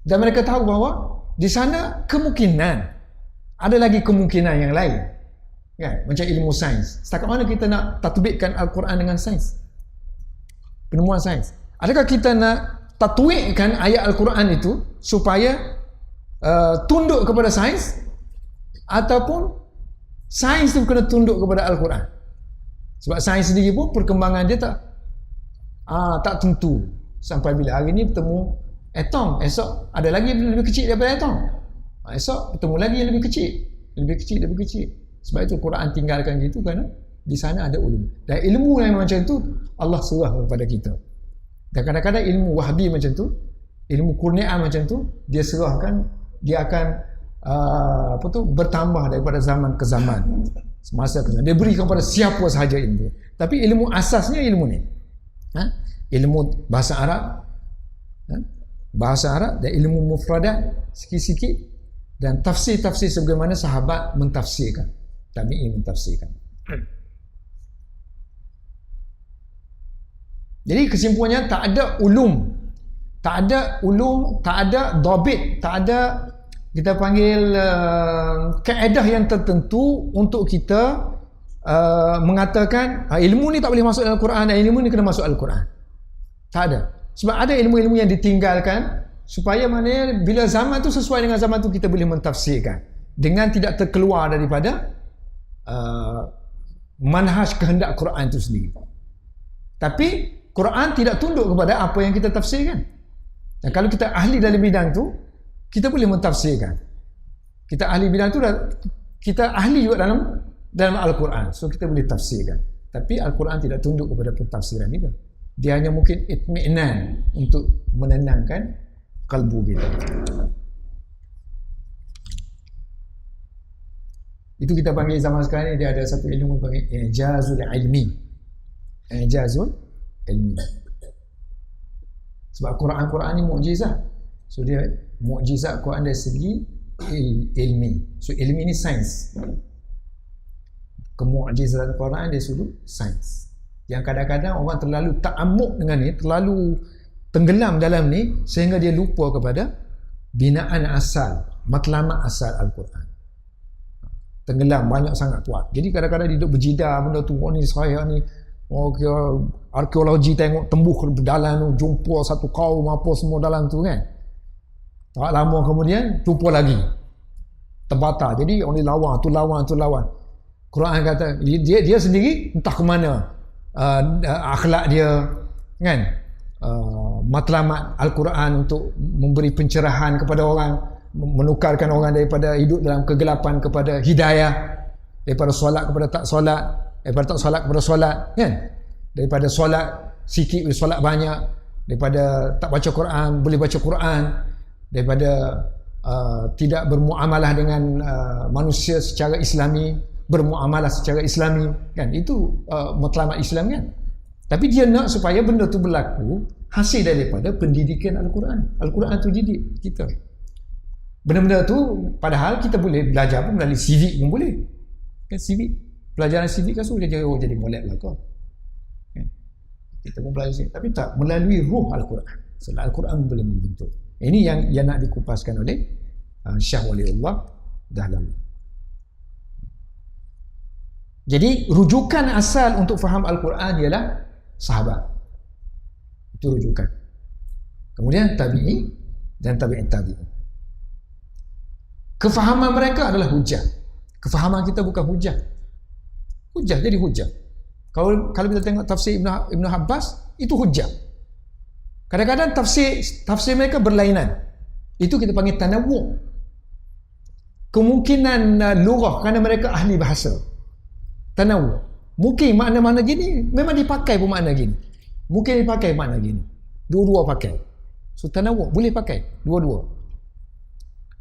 Dan mereka tahu bahawa di sana kemungkinan ada lagi kemungkinan yang lain. Kan? Macam ilmu sains. Setakat mana kita nak tatbikkan Al-Quran dengan sains? Penemuan sains. Adakah kita nak tatwikkan ayat Al-Quran itu supaya tunduk kepada sains, ataupun sains itu kena tunduk kepada Al-Quran? Sebab sains sendiri pun perkembangan dia tak tentu. Sampai bila hari ni bertemu atom, esok ada lagi lebih kecil daripada atom, esok bertemu lagi yang lebih kecil. Sebab itu Quran tinggalkan gitu kerana di sana ada ulum. Dan ilmu yang macam tu Allah serah kepada kita. Dan kadang-kadang ilmu Wahbi macam tu, ilmu kurniaan macam tu, dia serahkan, dia akan bertambah daripada zaman ke zaman, semasa ke zaman. Dia berikan kepada siapa sahaja ilmu. Tapi ilmu asasnya ilmu ni, ilmu bahasa Arab dan ilmu mufradat sikit-sikit, dan tafsir-tafsir sebagaimana sahabat mentafsirkan, tabi'in mentafsirkan. Jadi kesimpulannya tak ada ulum, tak ada dhabit, tak ada kita panggil kaedah yang tertentu untuk kita mengatakan ilmu ni tak boleh masuk dalam Al-Quran dan ilmu ni kena masuk Al-Quran. Tak ada. Sebab ada ilmu-ilmu yang ditinggalkan supaya maknanya bila zaman tu sesuai dengan zaman tu kita boleh mentafsirkan dengan tidak terkeluar daripada manhaj kehendak Quran itu sendiri. Tapi Quran tidak tunduk kepada apa yang kita tafsirkan. Dan kalau kita ahli dalam bidang tu, kita boleh mentafsirkan. Kita ahli bidang tu, kita ahli juga dalam Al-Quran. So kita boleh tafsirkan. Tapi Al-Quran tidak tunduk kepada pentafsiran itu. Dia hanya mungkin itmi'nan untuk menenangkan kalbu kita. Itu kita panggil zaman sekarang ni, dia ada satu ilmu panggil ijazul ilmi. Ijazul ilmi. Sebab Quran ni mukjizat. So dia mukjizat Quran dari segi ilmi. So ilmi ni sains. Kemukjizatan Quran dia sudut sains. Yang kadang-kadang orang terlalu ta'ammuk dengan ni, terlalu tenggelam dalam ni sehingga dia lupa kepada binaan asal, matlamat asal Al-Quran. Tenggelam banyak sangat kuat. Jadi kadang-kadang dia duduk berjidar benda tu, ni saya ni arkeologi tengok tembus ke dalam tu, jumpa satu kaum apa semua dalam tu kan. Tak lama kemudian jumpa lagi, terbata. Jadi orang ni lawan tu lawan. Quran kata dia sendiri entah ke mana akhlak dia kan, matlamat Al-Quran untuk memberi pencerahan kepada orang, menukarkan orang daripada hidup dalam kegelapan kepada hidayah, daripada solat kepada tak solat, daripada tak solat kepada solat kan, daripada solat sikit boleh solat banyak, daripada tak baca Quran boleh baca Quran, daripada tidak bermuamalah dengan manusia secara Islami, bermuamalah secara Islami kan. Itu matlamat Islam kan. Tapi dia nak supaya benda tu berlaku hasil daripada pendidikan Al-Quran. Al-Quran tu didik kita. Benda-benda tu padahal kita boleh belajar pun melalui civic pun boleh. Kan civic, pelajaran civic kan suruh dia jadi molek lah kau. Kan? Kita pun belajar civic, tapi tak melalui ruh Al-Quran. Sebab Al-Quran boleh membentuk. Ini yang nak dikupaskan oleh Syekh Waliullah Dahlawi. Jadi rujukan asal untuk faham Al-Quran ialah sahabat. Itu rujukan. Kemudian tabi'i dan tabi'in tabi'in. Kefahaman mereka adalah hujah. Kefahaman kita bukan hujah. Hujah jadi hujah. Kalau kita tengok tafsir Ibn Abbas, itu hujah. Kadang-kadang tafsir mereka berlainan. Itu kita panggil tanawwu'. Kemungkinan lughah kerana mereka ahli bahasa. Tanawwu'. Mungkin makna-makna gini memang dipakai pun makna gini. Mungkin dipakai makna gini. Dua-dua pakai. So tanawwu' boleh pakai dua-dua.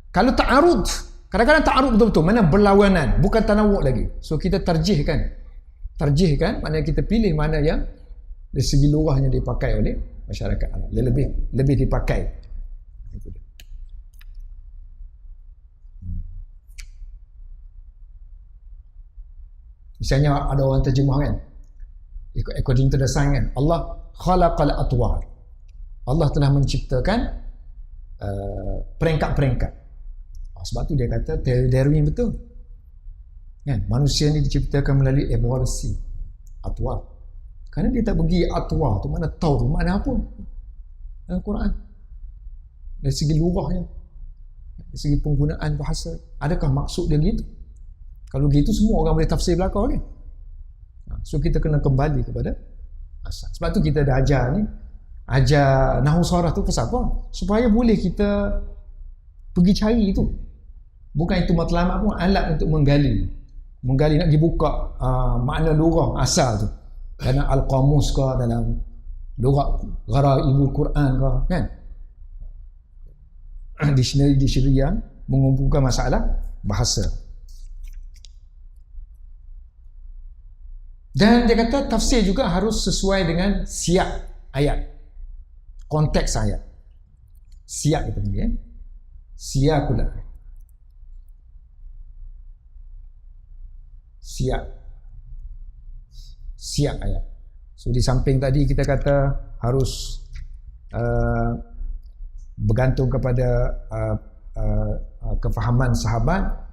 Kalau ta'arud, kadang-kadang ta'arud betul-betul, mana berlawanan, bukan tanawwu' lagi. So kita tarjihkan, maknanya kita pilih mana yang dari segi lughahnya dipakai oleh masyarakat Arab. Dia lebih dipakai. Itu dia. Misalnya ada orang terjemah kan, according to the sign kan, Allah khalaqal atwar. Allah telah menciptakan peringkat-peringkat. Sebab tu dia kata Darwin betul kan? Manusia ni diciptakan melalui evolusi atwar. Kerana dia tak pergi atwar tu mana tahu tu makna apa dalam Quran dari segi lughahnya, dari segi penggunaan bahasa. Adakah maksud dia gitu? Kalau gitu semua orang boleh tafsir belakang kan? So kita kena kembali kepada asal. Sebab tu kita dah ajar nahwu saraf tu pasal apa? Supaya boleh kita pergi cari itu. Bukan itu matlamat pun, alat untuk menggali nak pergi buka makna lughah asal tu dalam al-qamus ke, dalam lughah gharaibul Quran ke kan, dictionary yang mengumpulkan masalah bahasa. Dan dia kata tafsir juga harus sesuai dengan siyak ayat, konteks ayat. Siyak itu ni siyakul ayat. Siyak ayat. So di samping tadi kita kata harus bergantung kepada kefahaman sahabat.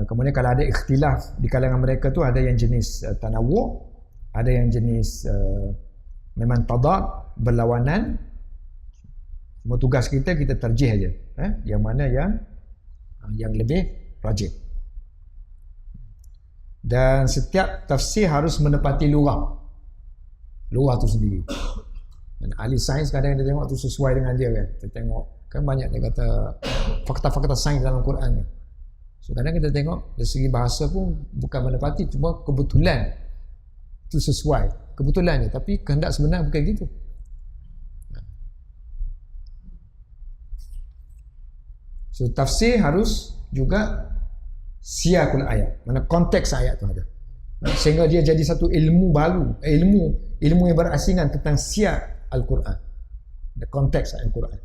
Kemudian kalau ada ikhtilaf di kalangan mereka tu, ada yang jenis tanawwu', ada yang jenis memang tadad, berlawanan. Semua tugas kita tarjih aja, yang mana yang lebih rajih. Dan setiap tafsir harus menepati lughah tu sendiri. Dan ahli sains kadang dia tengok tu sesuai dengan dia kan. Kita tengok kan banyak dia kata fakta-fakta sains dalam Quran kan. So kadang kita tengok dari segi bahasa pun bukan menepati, cuma kebetulan itu sesuai kebetulannya, tapi kehendak sebenar bukan gitu. So tafsir harus juga siyakul ayat, mana konteks ayat tu ada, sehingga dia jadi satu ilmu baru, ilmu yang berasingan tentang siyak Al-Quran, konteks Al-Quran.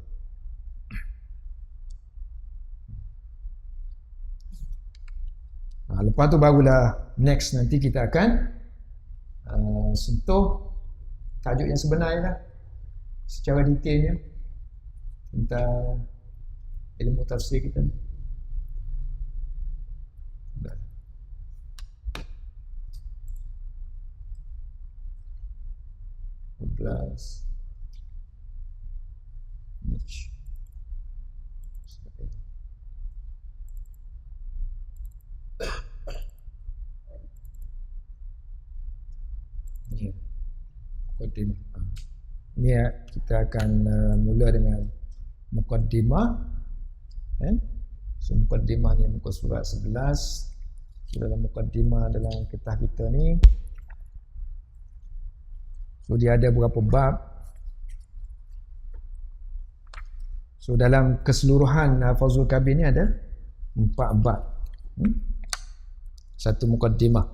Lepas tu barulah next nanti kita akan sentuh tajuk yang sebenarnya lah, secara detailnya tentang ilmu tafsir kita. Ini kita akan mula dengan muqaddimah. So muqaddimah ni muka surat 11. Dalam muqaddimah dalam kitab kita ni, so dia ada beberapa bab. So dalam keseluruhan Fawzul Kabir ni ada 4 bab. Satu muqaddimah.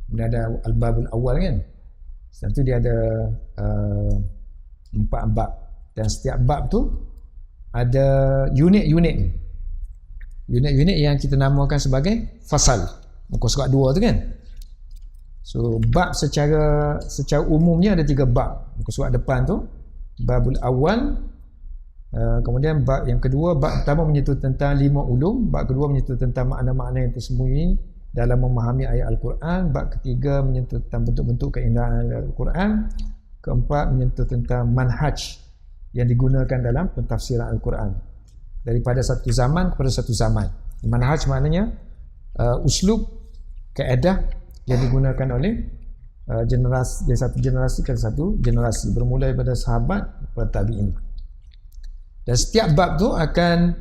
Kemudian ada al-babul awal kan. Setelah tu dia ada 4 bab, dan setiap bab tu ada unit-unit yang kita namakan sebagai fasal. Muka surat 2 tu kan. So bab secara umumnya ada 3 bab. Muka surat depan tu babul awal, kemudian bab yang kedua, bab pertama menyentuh tentang 5 ulum, bab kedua menyentuh tentang makna-makna yang tersembunyi dalam memahami ayat Al-Quran, bab ketiga menyentuh tentang bentuk-bentuk keindahan ayat Al-Quran, keempat menyentuh tentang manhaj yang digunakan dalam pentafsiran Al-Quran daripada satu zaman kepada satu zaman. Manhaj maknanya uslub, kaedah yang digunakan oleh generasi dari satu generasi ke satu generasi, bermula daripada sahabat kepada tabi'in. Dan setiap bab tu akan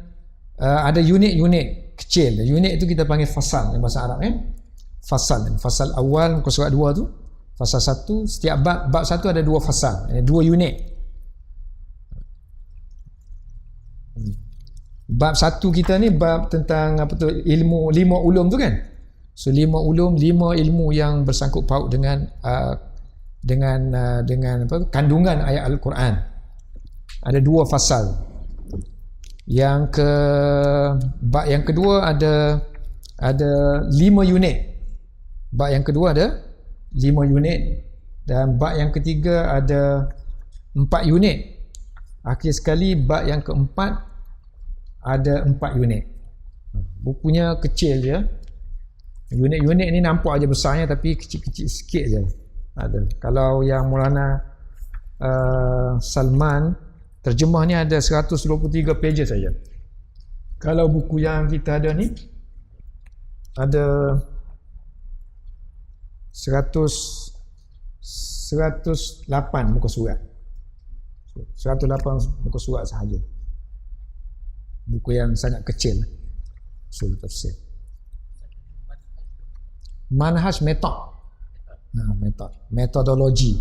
ada unit-unit kecil. Unit itu kita panggil fasal dalam bahasa Arab kan. Fasal awal muka surat 2 tu, fasal 1, setiap bab 1 ada 2 fasal, 2 unit. Bab 1 kita ni bab tentang apa tu, ilmu 5 ulum tu kan. So 5 ulum, 5 ilmu yang bersangkut paut dengan apa, kandungan ayat Al-Quran. Ada 2 fasal. Bab yang kedua ada 5 unit. Bab yang kedua ada 5 unit, dan bab yang ketiga ada 4 unit. Akhir sekali bab yang keempat ada 4 unit. Bukunya kecil je. Unit-unit ni nampak aja besarnya, tapi kecil-kecil sikit je ada. Kalau yang Maulana Salman terjemah ni ada 123 pages saja. Kalau buku yang kita ada ni ada 108 muka surat. 108 muka surat sahaja. Buku yang sangat kecil. Usul tafsir. Manhaj metodologi.